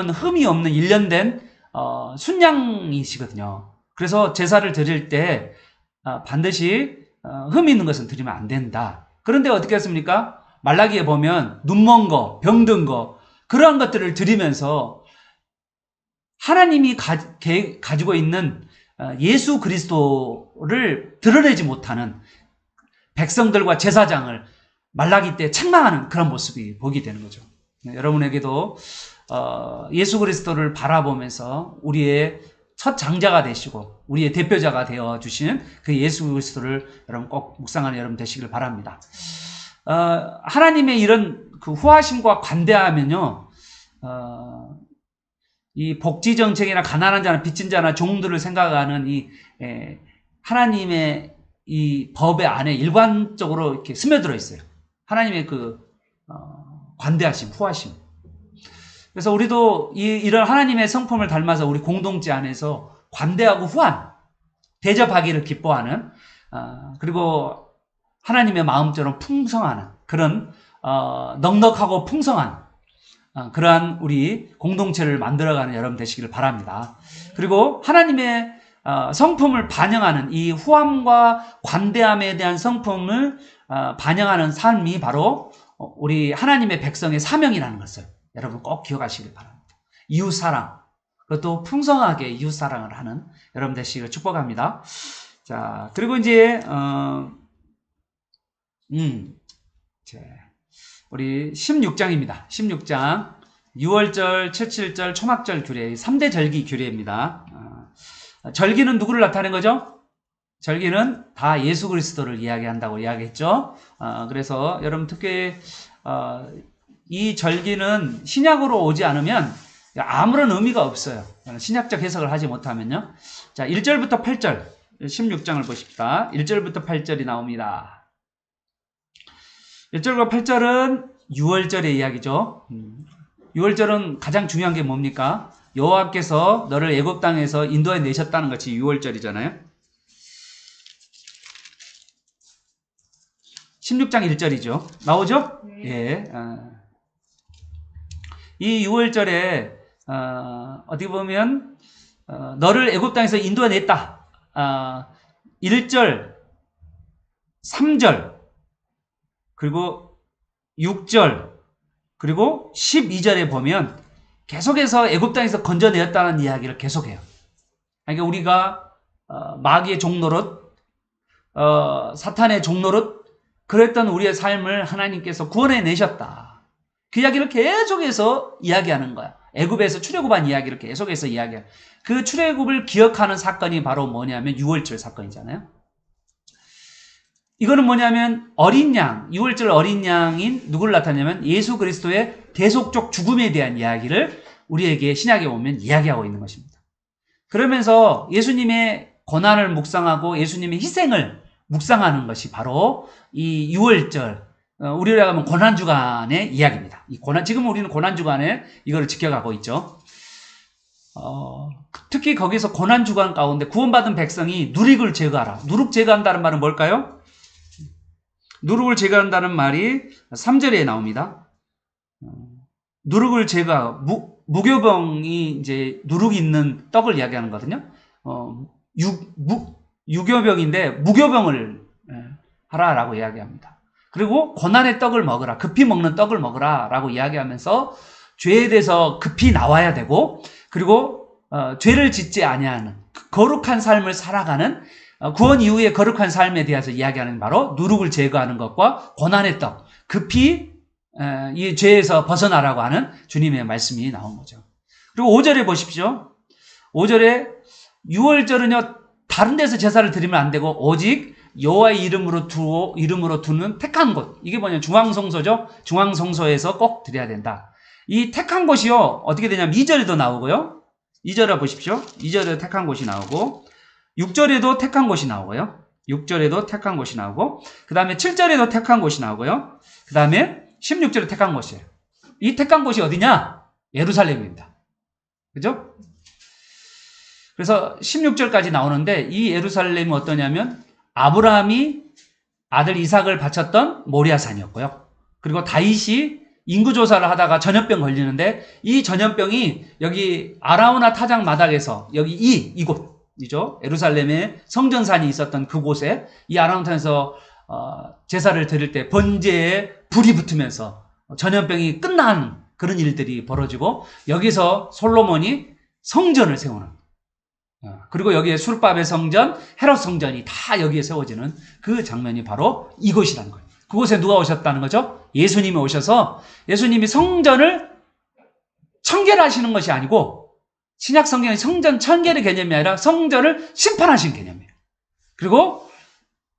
흠이 없는 1년 된 순양이시거든요. 그래서 제사를 드릴 때 반드시 흠이 있는 것은 드리면 안 된다. 그런데 어떻게 했습니까? 말라기에 보면 눈먼 거, 병든 거, 그러한 것들을 드리면서 하나님이 가지고 있는 예수 그리스도를 드러내지 못하는 백성들과 제사장을 말라기 때 책망하는 그런 모습이 보게 되는 거죠. 여러분에게도 예수 그리스도를 바라보면서 우리의 첫 장자가 되시고 우리의 대표자가 되어 주시는 그 예수 그리스도를 여러분 꼭 묵상하는 여러분 되시길 바랍니다. 하나님의 이런 그 후하심과 관대하면요, 이 복지 정책이나 가난한 자나 빚진 자나 종들을 생각하는 이 하나님의 이 법의 안에 일관적으로 이렇게 스며들어 있어요. 하나님의 그 관대하심, 후하심. 그래서 우리도 이런 하나님의 성품을 닮아서 우리 공동체 안에서 관대하고 후한, 대접하기를 기뻐하는, 그리고 하나님의 마음처럼 풍성하는 그런 넉넉하고 풍성한 그러한 우리 공동체를 만들어가는 여러분 되시기를 바랍니다. 그리고 하나님의 성품을 반영하는 이 후함과 관대함에 대한 성품을 반영하는 삶이 바로 우리 하나님의 백성의 사명이라는 것을 여러분 꼭 기억하시길 바랍니다. 이웃사랑, 그것도 풍성하게 이웃사랑을 하는 여러분 되시기를 축복합니다. 자, 그리고 이제 우리 16장입니다. 16장 6월절, 7.7절, 초막절 규례, 3대 절기 규례입니다. 절기는 누구를 나타낸 거죠? 절기는 다 예수 그리스도를 이야기한다고 이야기했죠. 그래서 여러분 특히 이 절기는 신약으로 오지 않으면 아무런 의미가 없어요. 신약적 해석을 하지 못하면요. 자, 1절부터 8절 16장을 보십시다. 1절부터 8절이 나옵니다. 1절과 8절은 6월절의 이야기죠. 6월절은 가장 중요한 게 뭡니까? 여호와께서 너를 애굽 땅에서 인도해 내셨다는 것이 6월절이잖아요. 16장 1절이죠. 나오죠? 네. 예. 이 6월절에 어떻게 보면 너를 애굽 땅에서 인도해 냈다. 1절, 3절, 그리고 6절, 그리고 12절에 보면 계속해서 애굽 땅에서 건져내었다는 이야기를 계속해요. 그러니까 우리가 마귀의 종노릇, 사탄의 종노릇, 그랬던 우리의 삶을 하나님께서 구원해 내셨다. 그 이야기를 계속해서 이야기하는 거야. 애굽에서 출애굽한 이야기를 계속해서 이야기해요. 그 출애굽을 기억하는 사건이 바로 뭐냐면 6월절 사건이잖아요. 이거는 뭐냐면 어린 양, 6월절 어린 양인 누구를 나타내냐면 예수 그리스도의 대속적 죽음에 대한 이야기를 우리에게 신약에 보면 이야기하고 있는 것입니다. 그러면서 예수님의 고난을 묵상하고 예수님의 희생을 묵상하는 것이 바로 이 6월절, 우리로 하면 고난주간의 이야기입니다. 지금 우리는 고난주간에 이거를 지켜가고 있죠. 특히 거기서 고난주간 가운데 구원받은 백성이 누룩을 제거하라. 누룩 제거한다는 말은 뭘까요? 누룩을 제거한다는 말이 3절에 나옵니다. 누룩을 제거하고, 무교병이 이제 누룩이 있는 떡을 이야기하는 거거든요. 유교병인데 무교병을 하라라고 이야기합니다. 그리고 고난의 떡을 먹으라, 급히 먹는 떡을 먹으라 라고 이야기하면서 죄에 대해서 급히 나와야 되고, 그리고 죄를 짓지 아니하는 거룩한 삶을 살아가는 구원 이후의 거룩한 삶에 대해서 이야기하는 바로 누룩을 제거하는 것과 고난의 떡, 급히 이 죄에서 벗어나라고 하는 주님의 말씀이 나온 거죠. 그리고 5절에 보십시오. 5절에 6월절은요 다른 데서 제사를 드리면 안 되고 오직 여호와의 이름으로 두는 택한 곳, 이게 뭐냐면 중앙성소죠. 중앙성소에서 꼭 드려야 된다. 이 택한 곳이요 어떻게 되냐면 2절에도 나오고요. 2절에 보십시오. 2절에 택한 곳이 나오고 6절에도 택한 곳이 나오고요. 6절에도 택한 곳이 나오고 그 다음에 7절에도 택한 곳이 나오고요. 그 다음에 16절에 택한 곳이에요. 이 택한 곳이 어디냐? 예루살렘입니다. 그죠? 그래서 16절까지 나오는데 이 예루살렘이 어떠냐면 아브라함이 아들 이삭을 바쳤던 모리아산이었고요. 그리고 다윗이 인구조사를 하다가 전염병 걸리는데 이 전염병이 여기 아라우나 타작 마당에서 여기 이곳이죠. 예루살렘에 성전산이 있었던 그곳에 이 아라우나에서 제사를 드릴 때 번제에 불이 붙으면서 전염병이 끝나는 그런 일들이 벌어지고 여기서 솔로몬이 성전을 세우는 그리고 여기에 술밥의 성전, 헤롯 성전이 다 여기에 세워지는 그 장면이 바로 이곳이라는 거예요. 그곳에 누가 오셨다는 거죠? 예수님이 오셔서 예수님이 성전을 청결하시는 것이 아니고 신약 성경의 성전 청결의 개념이 아니라 성전을 심판하신 개념이에요. 그리고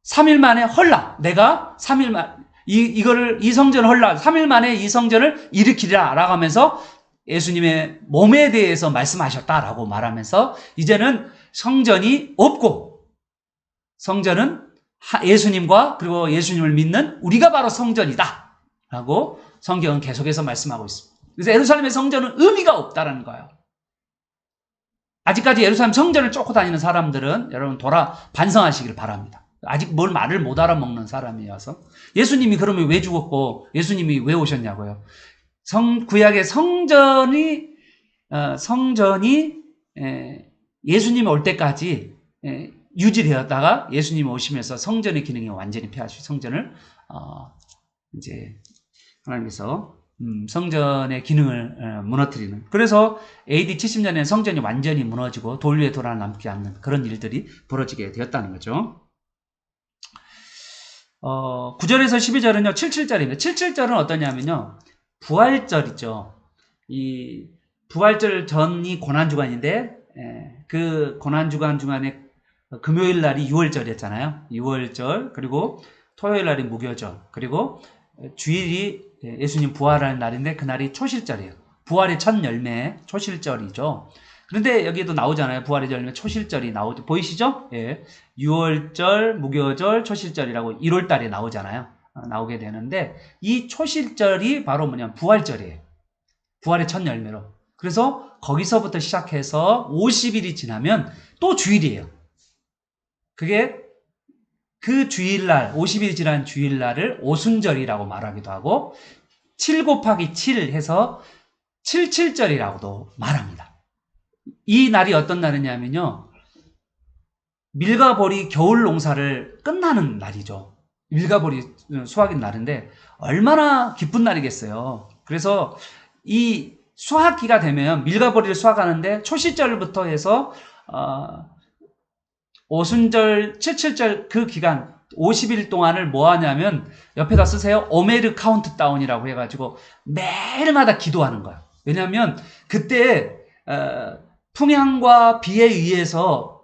3일 만에 헐라 내가 3일 만 이 성전을 헐라 3일 만에 이 성전을 일으키리라 라고 하면서 예수님의 몸에 대해서 말씀하셨다라고 말하면서 이제는 성전이 없고 성전은 예수님과 그리고 예수님을 믿는 우리가 바로 성전이다 라고 성경은 계속해서 말씀하고 있습니다. 그래서 예루살렘의 성전은 의미가 없다라는 거예요. 아직까지 예루살렘 성전을 쫓고 다니는 사람들은 여러분 반성하시길 바랍니다. 아직 뭘 말을 못 알아먹는 사람이어서 예수님이 그러면 왜 죽었고 예수님이 왜 오셨냐고요. 구약의 성전이 예수님이 올 때까지 유지되었다가 예수님이 오시면서 성전의 기능이 완전히 폐하시고 성전을 이제 하나님께서 성전의 기능을 무너뜨리는 그래서 AD 70년에 성전이 완전히 무너지고 돌 위에 돌아 남지 않는 그런 일들이 벌어지게 되었다는 거죠. 9절에서 12절은요 77절입니다. 77절은 어떠냐면요 부활절이죠. 이 부활절 전이 고난주간인데 그 고난주간 중간에 금요일 날이 6월절이었잖아요. 6월절 그리고 토요일 날이 무교절 그리고 주일이 예수님 부활하는 날인데 그날이 초실절이에요. 부활의 첫 열매 초실절이죠. 그런데 여기에도 나오잖아요. 부활의 열매 초실절이 나오죠. 보이시죠? 예. 6월절, 무교절, 초실절이라고 1월 달에 나오잖아요. 나오게 되는데 이 초실절이 바로 뭐냐면 부활절이에요. 부활의 첫 열매로. 그래서 거기서부터 시작해서 50일이 지나면 또 주일이에요. 그게 그 주일날 50일이 지난 주일날을 오순절이라고 말하기도 하고 7 곱하기 7 해서 77절이라고도 말합니다. 이 날이 어떤 날이냐면요 밀과 보리 겨울 농사를 끝나는 날이죠. 밀과 보리 수확인 날인데 얼마나 기쁜 날이겠어요. 그래서 이 수확기가 되면 밀과 보리를 수확하는데 초시절부터 해서 오순절, 77절 그 기간 50일 동안을 뭐 하냐면 옆에다 쓰세요. 오메르 카운트다운이라고 해가지고 매일마다 기도하는 거예요. 왜냐하면 그때 풍향과 비에 의해서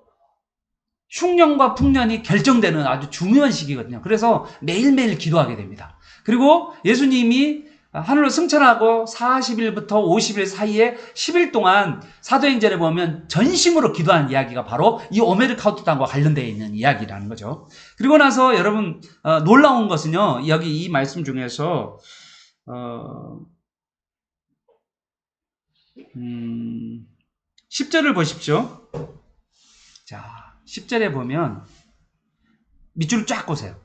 흉년과 풍년이 결정되는 아주 중요한 시기거든요. 그래서 매일매일 기도하게 됩니다. 그리고 예수님이 하늘로 승천하고 40일부터 50일 사이에 10일 동안 사도행전에 보면 전심으로 기도한 이야기가 바로 이 오메르 카운트다운과 관련되어 있는 이야기라는 거죠. 그리고 나서 여러분 놀라운 것은요. 여기 이 말씀 중에서 10절을 보십시오. 자, 10절에 보면 밑줄을 쫙 보세요.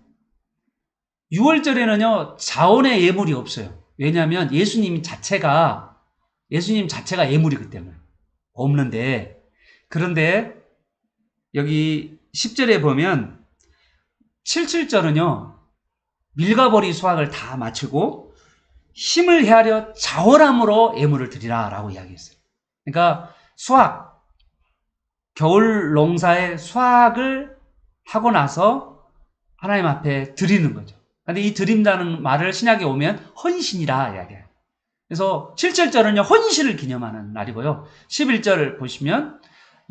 6월절에는요 자원의 예물이 없어요. 왜냐하면 예수님 자체가 예물이기 때문에 없는데 그런데 여기 10절에 보면 77절은요 밀과 보리 수확을 다 마치고 힘을 헤아려 자원함으로 예물을 드리라 라고 이야기했어요. 그러니까 겨울 농사의 수확을 하고 나서 하나님 앞에 드리는 거죠. 근데 이 드린다는 말을 신약에 오면 헌신이라 이야기해요. 그래서 77절은요 헌신을 기념하는 날이고요. 11절을 보시면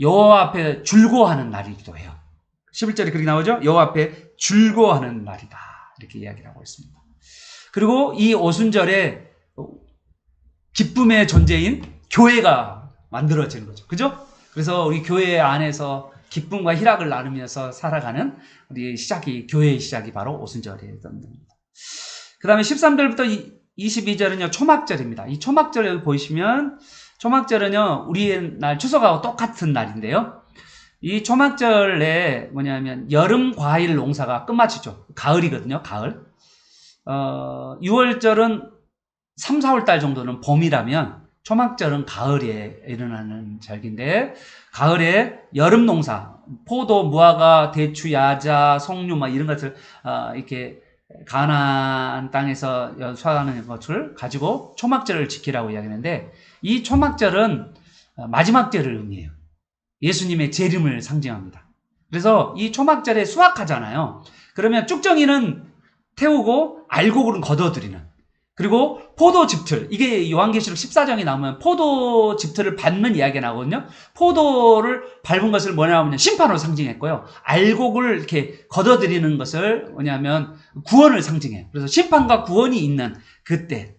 여호와 앞에 줄고하는 날이기도 해요. 11절이 그렇게 나오죠. 여호와 앞에 줄고하는 날이다 이렇게 이야기를 하고 있습니다. 그리고 이 오순절에 기쁨의 존재인 교회가 만들어지는 거죠. 그죠? 그래서 우리 교회 안에서 기쁨과 희락을 나누면서 살아가는 우리 교회의 시작이 바로 오순절이었던 겁니다. 그 다음에 13절부터 22절은요, 초막절입니다. 이 초막절 여기 보시면, 초막절은요, 우리의 날 추석하고 똑같은 날인데요. 이 초막절에 뭐냐면, 여름 과일 농사가 끝마치죠. 가을이거든요, 가을. 6월절은 3, 4월 달 정도는 봄이라면, 초막절은 가을에 일어나는 절기인데, 가을에 여름 농사, 포도, 무화과, 대추, 야자, 석류, 막 이런 것을, 이렇게, 가나안 땅에서 수확하는 것을 가지고 초막절을 지키라고 이야기하는데, 이 초막절은 마지막 절을 의미해요. 예수님의 재림을 상징합니다. 그래서 이 초막절에 수확하잖아요. 그러면 쭉정이는 태우고 알곡은 걷어들이는, 그리고 포도즙틀, 이게 요한계시록 14장에 나오면 포도즙틀을 밟는 이야기가 나오거든요. 포도를 밟은 것을 뭐냐고 하면 심판으로 상징했고요. 알곡을 이렇게 걷어들이는 것을 뭐냐면 구원을 상징해요. 그래서 심판과 구원이 있는 그때.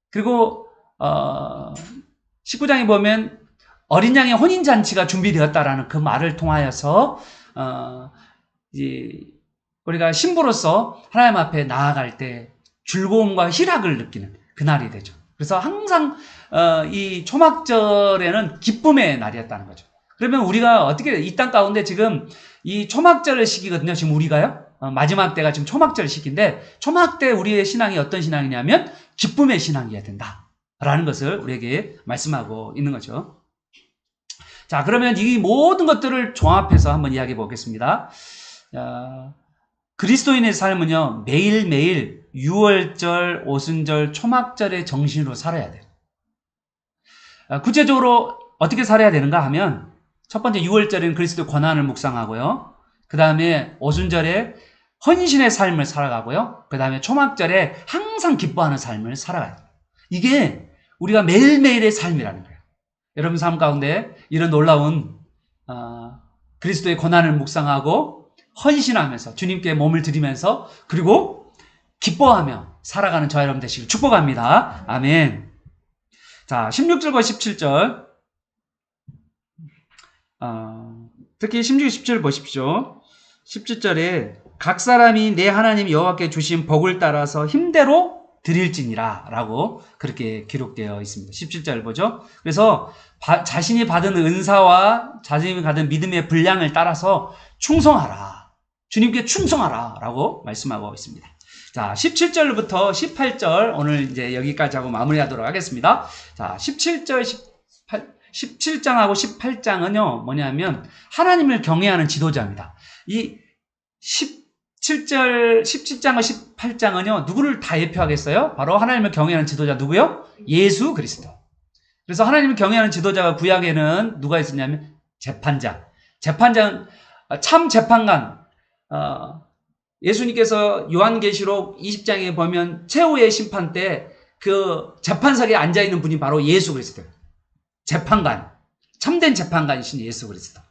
그리고 19장에 보면 어린 양의 혼인잔치가 준비되었다라는 그 말을 통하여서 우리가 신부로서 하나님 앞에 나아갈 때 즐거움과 희락을 느끼는 그날이 되죠. 그래서 항상 이 초막절에는 기쁨의 날이었다는 거죠. 그러면 우리가 어떻게 이 땅 가운데 지금 이 초막절 시기거든요. 지금 우리가요. 마지막 때가 지금 초막절 시기인데, 초막 때 우리의 신앙이 어떤 신앙이냐면 기쁨의 신앙이어야 된다라는 것을 우리에게 말씀하고 있는 거죠. 자, 그러면 이 모든 것들을 종합해서 한번 이야기해 보겠습니다. 그리스도인의 삶은요, 매일매일 유월절, 오순절, 초막절의 정신으로 살아야 돼요. 구체적으로 어떻게 살아야 되는가 하면, 첫 번째 유월절에는 그리스도의 권한을 묵상하고요. 그 다음에 오순절에 헌신의 삶을 살아가고요. 그 다음에 초막절에 항상 기뻐하는 삶을 살아가요. 이게 우리가 매일매일의 삶이라는 거예요. 여러분 삶 가운데 이런 놀라운 그리스도의 권한을 묵상하고 헌신하면서 주님께 몸을 드리면서 그리고 기뻐하며 살아가는 저와 여러분 되시길 축복합니다. 아멘. 자, 16절과 17절. 특히 16, 17절 보십시오. 17절에 각 사람이 내 하나님 여호와께 주신 복을 따라서 힘대로 드릴지니라 라고 그렇게 기록되어 있습니다. 17절 보죠. 그래서 자신이 받은 은사와 자신이 받은 믿음의 분량을 따라서 충성하라. 주님께 충성하라 라고 말씀하고 있습니다. 자, 17절부터 18절 오늘 이제 여기까지 하고 마무리하도록 하겠습니다. 자, 17장하고 18장은요 뭐냐면 하나님을 경외하는 지도자입니다. 이 17장과 18장은요 누구를 다 대표하겠어요? 바로 하나님을 경외하는 지도자 누구요? 예수 그리스도. 그래서 하나님을 경외하는 지도자가 구약에는 누가 있었냐면 재판장. 참 재판관. 예수님께서 요한계시록 20장에 보면 최후의 심판 때 그 재판석에 앉아있는 분이 바로 예수 그리스도예요. 재판관, 참된 재판관이신 예수 그리스도.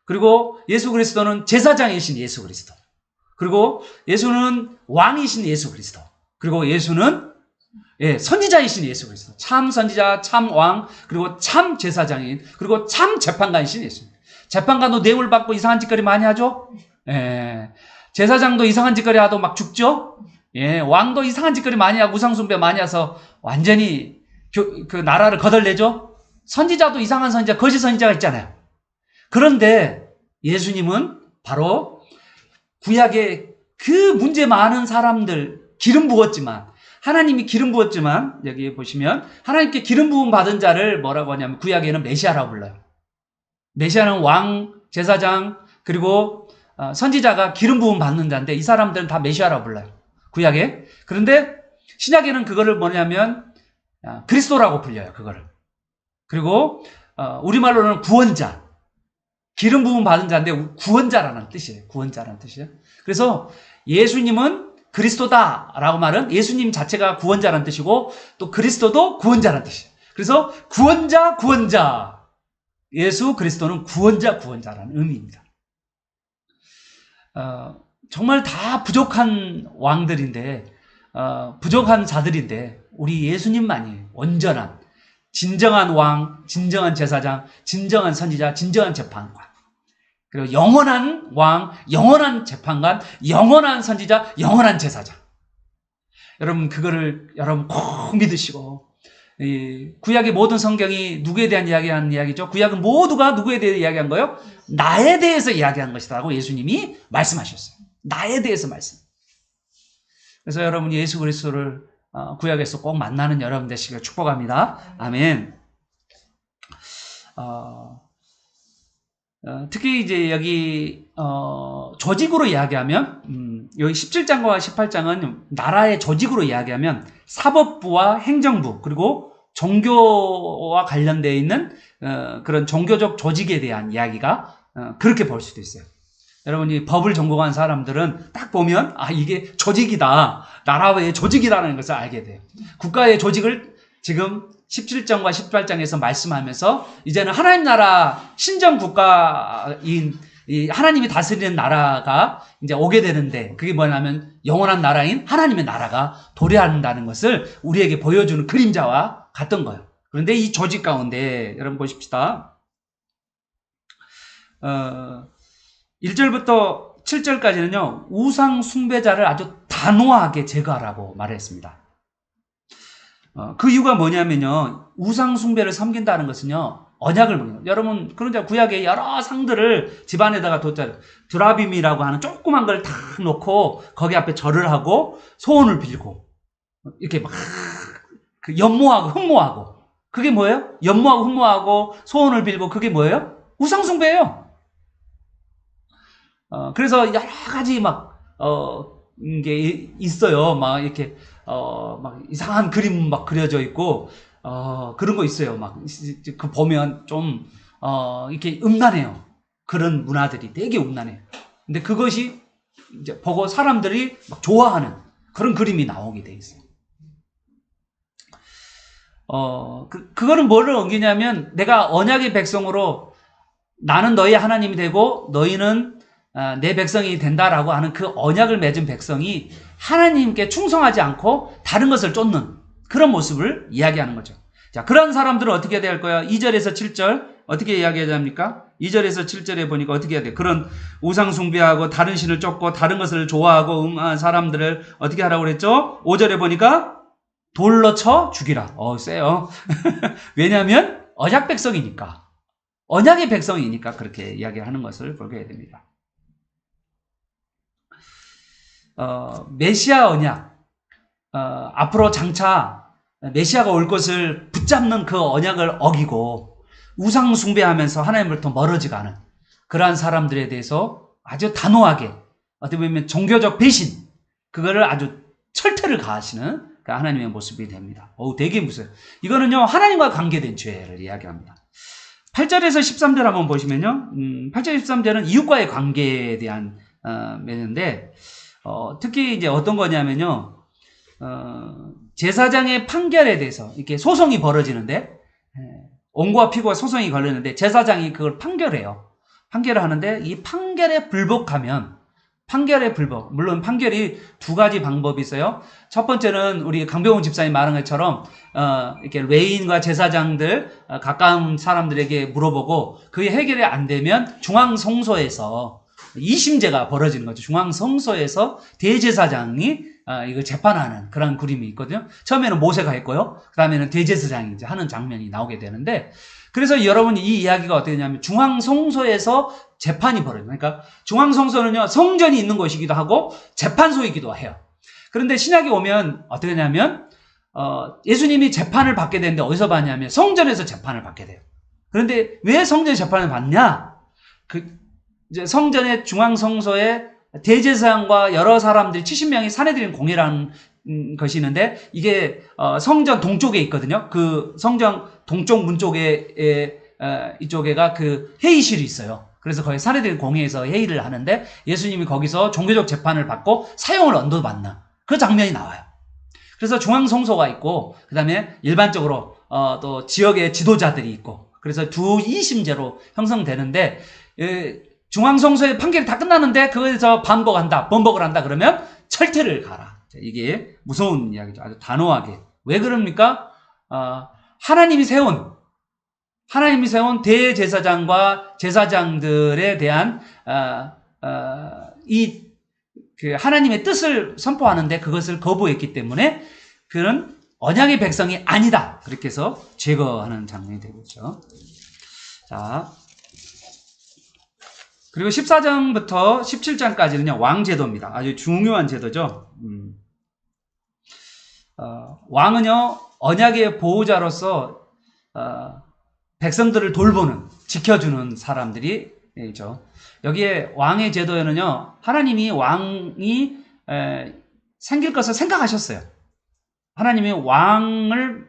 그리고 예수 그리스도는 제사장이신 예수 그리스도. 그리고 예수는 왕이신 예수 그리스도. 그리고 예수는 선지자이신 예수 그리스도. 참 선지자, 참 왕, 그리고 참 제사장인, 그리고 참 재판관이신 예수. 재판관도 뇌물 받고 이상한 짓거리 많이 하죠? 제사장도 이상한 짓거리 하도 막 죽죠? 왕도 이상한 짓거리 많이 하고 우상숭배 많이 해서 완전히 그 나라를 거덜내죠? 선지자도 이상한 선지자, 거짓 선지자가 있잖아요. 그런데 예수님은 바로 구약에 그 문제 많은 사람들 기름 부었지만, 하나님이 기름 부었지만, 여기 보시면 하나님께 기름 부음 받은 자를 뭐라고 하냐면 구약에는 메시아라고 불러요. 메시아는 왕, 제사장, 그리고 선지자가 기름 부음 받는 자인데 이 사람들은 다 메시아라고 불러요. 구약에. 그런데 신약에는 그거를 뭐냐면 그리스도라고 불려요. 그거를. 그리고 우리말로는 구원자. 기름 부음 받은 자인데 구원자라는 뜻이에요. 구원자라는 뜻이에요. 그래서 예수님은 그리스도다라고 말은 예수님 자체가 구원자라는 뜻이고 또 그리스도도 구원자라는 뜻이에요. 그래서 구원자. 예수 그리스도는 구원자라는 의미입니다. 정말 다 부족한 왕들인데 부족한 자들인데 우리 예수님만이 온전한 진정한 왕, 진정한 제사장, 진정한 선지자, 진정한 재판관. 그리고 영원한 왕, 영원한 재판관, 영원한 선지자, 영원한 제사장. 여러분 그거를 여러분 꼭 믿으시고, 이 구약의 모든 성경이 누구에 대한 이야기하는 이야기죠? 구약은 모두가 누구에 대해 이야기한 거예요? 나에 대해서 이야기한 것이라고 예수님이 말씀하셨어요. 나에 대해서 말씀. 그래서 여러분 예수 그리스도를 구약에서 꼭 만나는 여러분 되시길 축복합니다. 아멘. 특히 이제 여기 조직으로 이야기하면 여기 17장과 18장은 나라의 조직으로 이야기하면 사법부와 행정부 그리고 종교와 관련되어 있는 그런 종교적 조직에 대한 이야기가 그렇게 볼 수도 있어요. 여러분이 법을 전공한 사람들은 딱 보면 이게 조직이다. 나라의 조직이라는 것을 알게 돼요. 국가의 조직을 지금 17장과 18장에서 말씀하면서 이제는 하나님 나라 신정 국가인 이 하나님이 다스리는 나라가 이제 오게 되는데 그게 뭐냐면 영원한 나라인 하나님의 나라가 도래한다는 것을 우리에게 보여주는 그림자와 같던 거예요. 그런데 이 조직 가운데 여러분 보십시다. 1절부터 7절까지는요. 우상 숭배자를 아주 단호하게 제거하라고 말했습니다. 그 이유가 뭐냐면요. 우상 숭배를 섬긴다는 것은요. 언약을 먹는 거예요. 여러분 그런데 구약에 여러 상들을 집안에다가 뒀잖아요. 드라빔이라고 하는 조그만 걸 다 놓고 거기 앞에 절을 하고 소원을 빌고 이렇게 막 연모하고 흠모하고 그게 뭐예요? 연모하고 흠모하고 소원을 빌고 그게 뭐예요? 우상 숭배예요. 그래서 여러 가지 이게 있어요. 막 이렇게 막 이상한 그림 막 그려져 있고 그런 거 있어요. 그 보면 좀 이렇게 음란해요. 그런 문화들이 되게 음란해요. 근데 그것이 이제 보고 사람들이 막 좋아하는 그런 그림이 나오게 돼 있어요. 그거는 뭐를 옮기냐면 내가 언약의 백성으로 나는 너희 하나님이 되고 너희는 내 백성이 된다라고 하는 그 언약을 맺은 백성이 하나님께 충성하지 않고 다른 것을 쫓는 그런 모습을 이야기하는 거죠. 자, 그런 사람들은 어떻게 해야 될 거야? 2절에서 7절 어떻게 이야기해야 됩니까? 2절에서 7절에 보니까 어떻게 해야 돼? 그런 우상 숭배하고 다른 신을 쫓고 다른 것을 좋아하고 응한 사람들을 어떻게 하라고 그랬죠? 5절에 보니까 돌로 쳐 죽이라. 세요. 왜냐하면 언약 백성이니까. 언약의 백성이니까 그렇게 이야기하는 것을 보게 됩니다. 메시아 언약, 앞으로 장차 메시아가 올 것을 붙잡는 그 언약을 어기고 우상 숭배하면서 하나님으로부터 멀어지가 않은 그러한 사람들에 대해서 아주 단호하게 어떻게 보면 종교적 배신 그거를 아주 철퇴를 가하시는 그 하나님의 모습이 됩니다. 되게 무서워요. 이거는요 하나님과 관계된 죄를 이야기합니다. 8절에서 13절 한번 보시면요 8절 13절은 이웃과의 관계에 대한 면인데 특히 이제 어떤 거냐면요 제사장의 판결에 대해서 이렇게 소송이 벌어지는데 온고와 피고와 소송이 걸리는데 제사장이 그걸 판결해요. 판결을 하는데 이 판결에 불복하면 물론 판결이 두 가지 방법이 있어요. 첫 번째는 우리 강병훈 집사님 말한 것처럼 이렇게 레인과 제사장들 가까운 사람들에게 물어보고 그게 해결이 안 되면 중앙성소에서 2심제가 벌어지는 거죠. 중앙성소에서 대제사장이 이걸 재판하는 그런 그림이 있거든요. 처음에는 모세가 했고요. 그 다음에는 대제사장이 이제 하는 장면이 나오게 되는데, 그래서 여러분 이 이야기가 어떻게 되냐면 중앙성소에서 재판이 벌어져요. 그러니까 중앙성소는요 성전이 있는 곳이기도 하고 재판소이기도 해요. 그런데 신약에 오면 어떻게 되냐면 예수님이 재판을 받게 되는데 어디서 받냐면 성전에서 재판을 받게 돼요. 그런데 왜 성전에 재판을 받냐? 이제 성전의 중앙성소에 대제사장과 여러 사람들이 70명이 사내들인 공회라는 것이 있는데 이게 성전 동쪽에 있거든요. 그 성전 동쪽 문 쪽에 이쪽에가 그 회의실이 있어요. 그래서 거기 사내들인 공회에서 회의를 하는데 예수님이 거기서 종교적 재판을 받고 사형을 언도받는 그 장면이 나와요. 그래서 중앙성소가 있고 그 다음에 일반적으로 또 지역의 지도자들이 있고 그래서 두 2심제로 형성되는데 중앙성소의 판결이 다 끝났는데 그거에서 번복을 한다 그러면 철퇴를 가라. 이게 무서운 이야기죠. 아주 단호하게. 왜 그럽니까? 하나님이 세운 대제사장과 제사장들에 대한 이 그 하나님의 뜻을 선포하는데 그것을 거부했기 때문에 그는 언약의 백성이 아니다. 그렇게 해서 제거하는 장면이 되고 있죠. 자, 그리고 14장부터 17장까지는요, 왕제도입니다. 아주 중요한 제도죠. 왕은요, 언약의 보호자로서 백성들을 돌보는, 지켜주는 사람들이 있죠. 여기에 왕의 제도에는요, 하나님이 왕이 생길 것을 생각하셨어요. 하나님이 왕을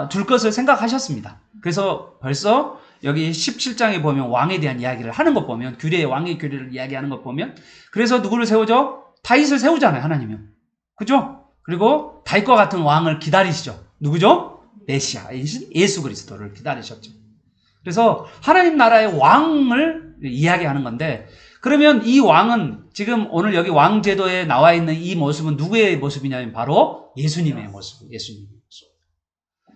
둘 것을 생각하셨습니다. 그래서 벌써 여기 17장에 보면 왕에 대한 이야기를 하는 것 보면, 규례, 왕의 규례를 이야기하는 것 보면, 그래서 누구를 세우죠? 다윗을 세우잖아요, 하나님이. 그죠? 그리고 다윗과 같은 왕을 기다리시죠. 누구죠? 메시아, 예수 그리스도를 기다리셨죠. 그래서 하나님 나라의 왕을 이야기하는 건데, 그러면 이 왕은 지금 오늘 여기 왕 제도에 나와 있는 이 모습은 누구의 모습이냐면 바로 예수님의 모습, 예수님의 모습.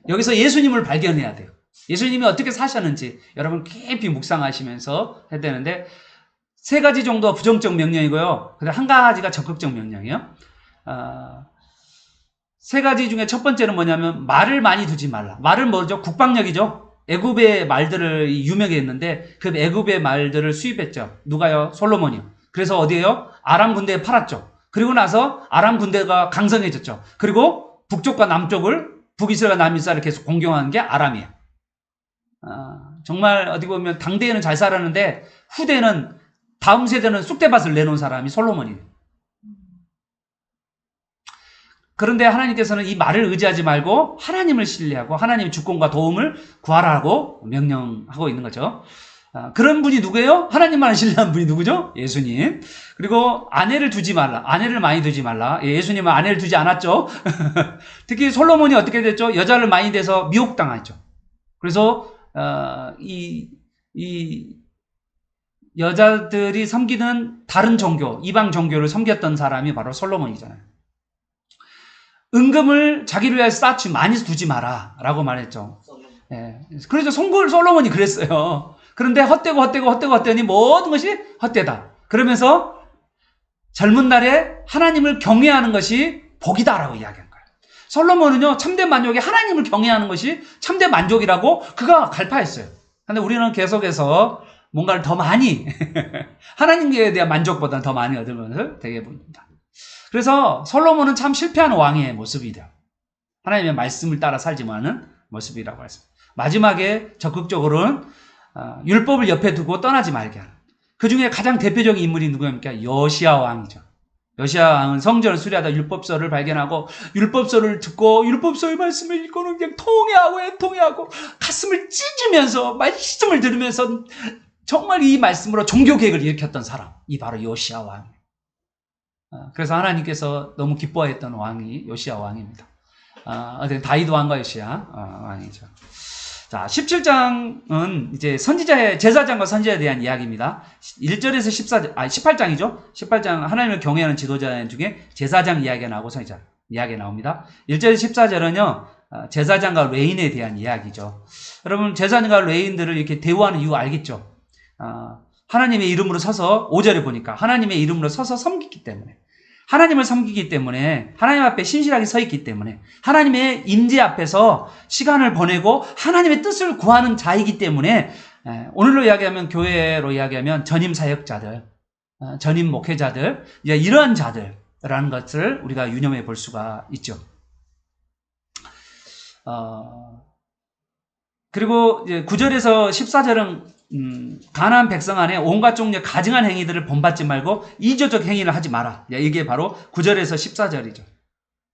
여기서 예수님을 발견해야 돼요. 예수님이 어떻게 사셨는지 여러분 깊이 묵상하시면서 해야 되는데, 세 가지 정도 부정적 명령이고요. 근데 한 가지가 적극적 명령이에요. 세 가지 중에 첫 번째는 뭐냐면 말을 많이 두지 말라. 말은 뭐죠? 국방력이죠. 애굽의 말들을 유명했는데 그 애굽의 말들을 수입했죠. 누가요? 솔로몬이요. 그래서 어디에요? 아람 군대에 팔았죠. 그리고 나서 아람 군대가 강성해졌죠. 그리고 북쪽과 남쪽을 북이스라엘과 남이스라엘을 계속 공경하는 게 아람이에요. 정말 어디 보면 당대에는 잘 살았는데 후대는, 다음 세대는 쑥대밭을 내놓은 사람이 솔로몬이에요. 그런데 하나님께서는 이 말을 의지하지 말고 하나님을 신뢰하고 하나님의 주권과 도움을 구하라고 명령하고 있는 거죠. 그런 분이 누구예요? 하나님만을 신뢰한 분이 누구죠? 예수님. 그리고 아내를 두지 말라. 아내를 많이 두지 말라. 예수님은 아내를 두지 않았죠. 특히 솔로몬이 어떻게 됐죠? 여자를 많이 대서 미혹당했죠. 그래서 이 여자들이 섬기는 다른 종교, 이방 종교를 섬겼던 사람이 바로 솔로몬이잖아요. 은금을 자기를 위해 쌓지 많이 두지 마라 라고 말했죠. 예. 그래서 솔로몬이 그랬어요. 그런데 헛되더니 모든 것이 헛되다. 그러면서 젊은 날에 하나님을 경외하는 것이 복이다라고 이야기한 거예요. 솔로몬은요, 참된 만족이 하나님을 경외하는 것이 참된 만족이라고 그가 갈파했어요. 근데 우리는 계속해서 뭔가를 더 많이 하나님에 대한 만족보다는 더 많이 얻은 것을 되게 봅니다. 그래서 솔로몬은 참 실패한 왕의 모습이다. 하나님의 말씀을 따라 살지만은 모습이라고 했습니다. 마지막에 적극적으로는 율법을 옆에 두고 떠나지 말게 하는. 그 중에 가장 대표적인 인물이 누구입니까? 요시야 왕이죠. 요시야 왕은 성전을 수리하다 율법서를 발견하고 율법서를 듣고 율법서의 말씀을 읽고는 그냥 통회하고 애통해하고 가슴을 찢으면서 말씀을 들으면서 정말 이 말씀으로 종교개혁을 일으켰던 사람, 이 바로 요시야 왕이에요. 그래서 하나님께서 너무 기뻐했던 왕이 요시야 왕입니다. 다윗 왕과 요시야 왕이죠. 자, 17장은 이제 제사장과 선지자에 대한 이야기입니다. 1절에서 18장이죠. 18장 하나님을 경외하는 지도자 중에 제사장 이야기가 나오고 선지자 이야기가 나옵니다. 1절에서 14절은요, 제사장과 레인에 대한 이야기죠. 여러분, 제사장과 레인들을 이렇게 대우하는 이유 알겠죠? 하나님의 이름으로 서서 5절에 보니까 하나님의 이름으로 서서 섬기기 때문에, 하나님을 섬기기 때문에, 하나님 앞에 신실하게 서 있기 때문에, 하나님의 임재 앞에서 시간을 보내고 하나님의 뜻을 구하는 자이기 때문에, 오늘로 이야기하면, 교회로 이야기하면 전임 사역자들, 전임 목회자들, 이러한 자들이라는 것을 우리가 유념해 볼 수가 있죠. 그리고 이제 9절에서 14절은 가나안 백성 안에 온갖 종류의 가증한 행위들을 본받지 말고 이조적 행위를 하지 마라. 이게 바로 9절에서 14절이죠.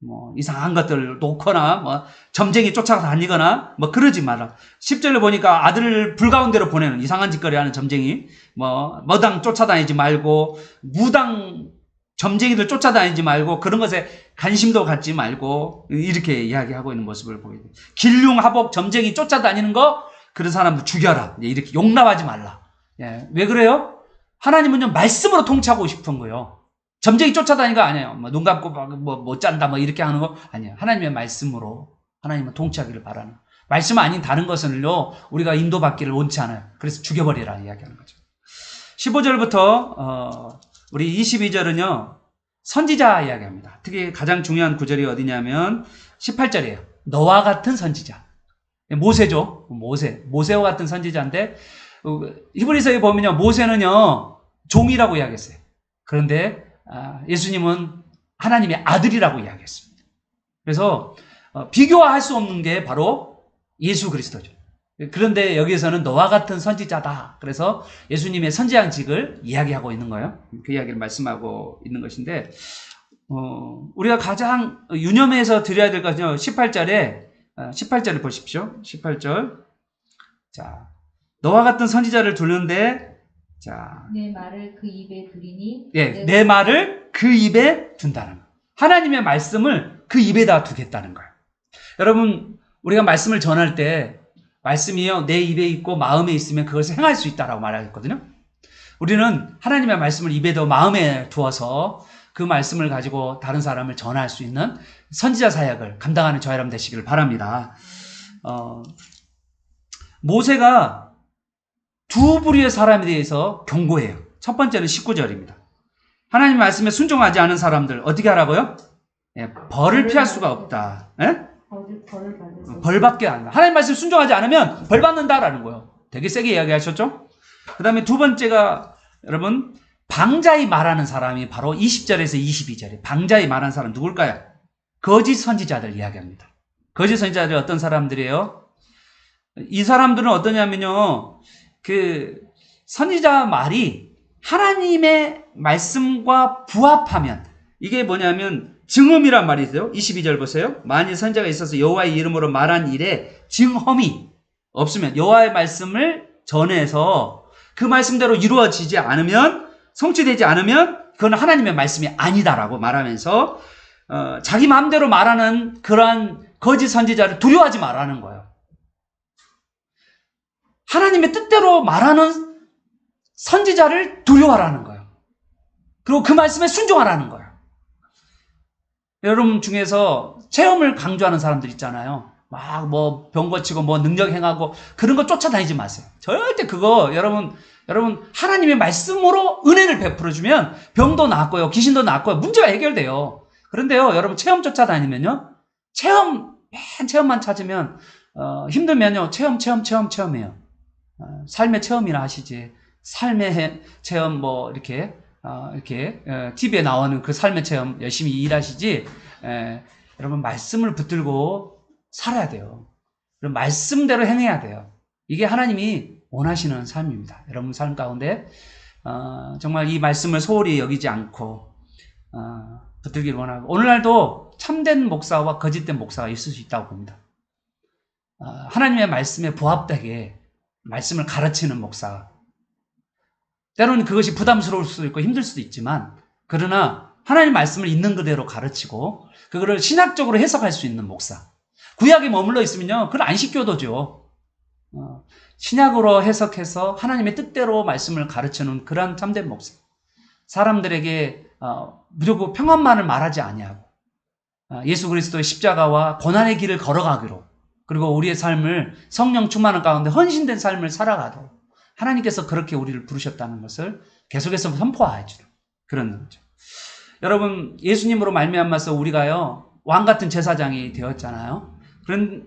뭐 이상한 것들을 놓거나 뭐 점쟁이 쫓아다니거나 뭐 그러지 마라. 10절에 보니까 아들을 불 가운데로 보내는 이상한 짓거리 하는 점쟁이, 뭐 머당 쫓아다니지 말고 무당 점쟁이들 쫓아다니지 말고 그런 것에 관심도 갖지 말고 이렇게 이야기하고 있는 모습을 보게 돼요. 길흉하복 점쟁이 쫓아다니는 거, 그런 사람들 죽여라. 이렇게 용납하지 말라. 왜 그래요? 하나님은요, 말씀으로 통치하고 싶은 거예요. 점쟁이 쫓아다니는 거 아니에요. 뭐 눈 감고 못 잔다 뭐 이렇게 하는 거 아니에요. 하나님의 말씀으로 하나님은 통치하기를 바라는. 말씀 아닌 다른 것은요, 우리가 인도받기를 원치 않아요. 그래서 죽여버리라 이야기하는 거죠. 15절부터 우리 22절은요, 선지자 이야기합니다. 특히 가장 중요한 구절이 어디냐면 18절이에요. 너와 같은 선지자. 모세죠. 모세와 같은 선지자인데 히브리서에 보면요. 모세는요. 종이라고 이야기했어요. 그런데 예수님은 하나님의 아들이라고 이야기했습니다. 그래서 비교할 수 없는 게 바로 예수 그리스도죠. 그런데 여기에서는 너와 같은 선지자다. 그래서 예수님의 선지양직을 이야기하고 있는 거예요. 그 이야기를 말씀하고 있는 것인데 우리가 가장 유념해서 드려야 될 것은요. 18절을 보십시오. 18절. 자, 너와 같은 선지자를 두는데 자, 내 말을 그 입에 두리니 예, 내 말을 그 입에 둔다는 거예요. 하나님의 말씀을 그 입에다 두겠다는 거예요. 여러분, 우리가 말씀을 전할 때 말씀이요 내 입에 있고 마음에 있으면 그것을 행할 수 있다라고 말하거든요. 우리는 하나님의 말씀을 입에도 마음에 두어서 그 말씀을 가지고 다른 사람을 전할 수 있는 선지자 사역을 감당하는 저와 여러분 되시기를 바랍니다. 모세가 두 부류의 사람에 대해서 경고해요. 첫 번째는 19절입니다. 하나님 말씀에 순종하지 않은 사람들 어떻게 하라고요? 예, 벌을 피할 수가 없다. 예? 벌을 받으세요. 벌 받게 한다. 하나님 말씀 순종하지 않으면 벌 받는다라는 거예요. 되게 세게 이야기하셨죠? 그 다음에 두 번째가 여러분 방자히 말하는 사람이 바로 20절에서 22절에 방자히 말하는 사람 누굴까요? 거짓 선지자들 이야기합니다. 거짓 선지자들이 어떤 사람들이에요? 이 사람들은 어떠냐면요. 그 선지자 말이 하나님의 말씀과 부합하면 이게 뭐냐면 증언이란 말이 있어요. 22절 보세요. 만일 선지자가 있어서 여호와의 이름으로 말한 일에 증언이 없으면 여호와의 말씀을 전해서 그 말씀대로 이루어지지 않으면 성취되지 않으면 그건 하나님의 말씀이 아니다라고 말하면서 자기 마음대로 말하는 그러한 거짓 선지자를 두려워하지 말라는 거예요. 하나님의 뜻대로 말하는 선지자를 두려워하라는 거예요. 그리고 그 말씀에 순종하라는 거예요. 여러분 중에서 체험을 강조하는 사람들 있잖아요. 막 뭐 병 고치고 뭐 능력 행하고 그런 거 쫓아다니지 마세요. 절대 그거 여러분 하나님의 말씀으로 은혜를 베풀어 주면 병도 낫고요. 귀신도 낫고요. 문제가 해결돼요. 그런데요. 여러분 체험 쫓아다니면요. 맨 체험만 찾으면 힘들면요. 체험해요. 삶의 체험이나 하시지. 삶의 체험 뭐 이렇게 TV에 나오는 그 삶의 체험 열심히 일하시지. 여러분 말씀을 붙들고 살아야 돼요. 그럼 말씀대로 행해야 돼요. 이게 하나님이 원하시는 삶입니다. 여러분 삶 가운데 정말 이 말씀을 소홀히 여기지 않고 붙들기를 원하고 오늘날도 참된 목사와 거짓된 목사가 있을 수 있다고 봅니다. 하나님의 말씀에 부합되게 말씀을 가르치는 목사. 때로는 그것이 부담스러울 수도 있고 힘들 수도 있지만 그러나 하나님 말씀을 있는 그대로 가르치고 그거를 신학적으로 해석할 수 있는 목사. 구약에 머물러 있으면요. 그건 안식교도죠. 신약으로 해석해서 하나님의 뜻대로 말씀을 가르치는 그러한 참된 목사. 사람들에게 무조건 평안만을 말하지 아니하고 예수 그리스도의 십자가와 고난의 길을 걸어가기로 그리고 우리의 삶을 성령 충만한 가운데 헌신된 삶을 살아가도록 하나님께서 그렇게 우리를 부르셨다는 것을 계속해서 선포하죠. 그런 거죠. 여러분 예수님으로 말미암아서 우리가요 왕 같은 제사장이 되었잖아요.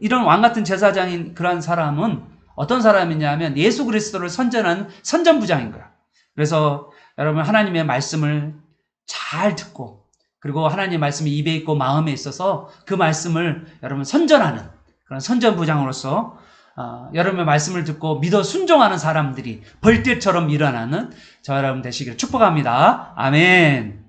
이런 왕 같은 제사장인 그런 사람은 어떤 사람이냐면 예수 그리스도를 선전한 선전부장인 거야. 그래서 여러분 하나님의 말씀을 잘 듣고 그리고 하나님의 말씀이 입에 있고 마음에 있어서 그 말씀을 여러분 선전하는 그런 선전부장으로서 여러분의 말씀을 듣고 믿어 순종하는 사람들이 벌떼처럼 일어나는 저와 여러분 되시기를 축복합니다. 아멘.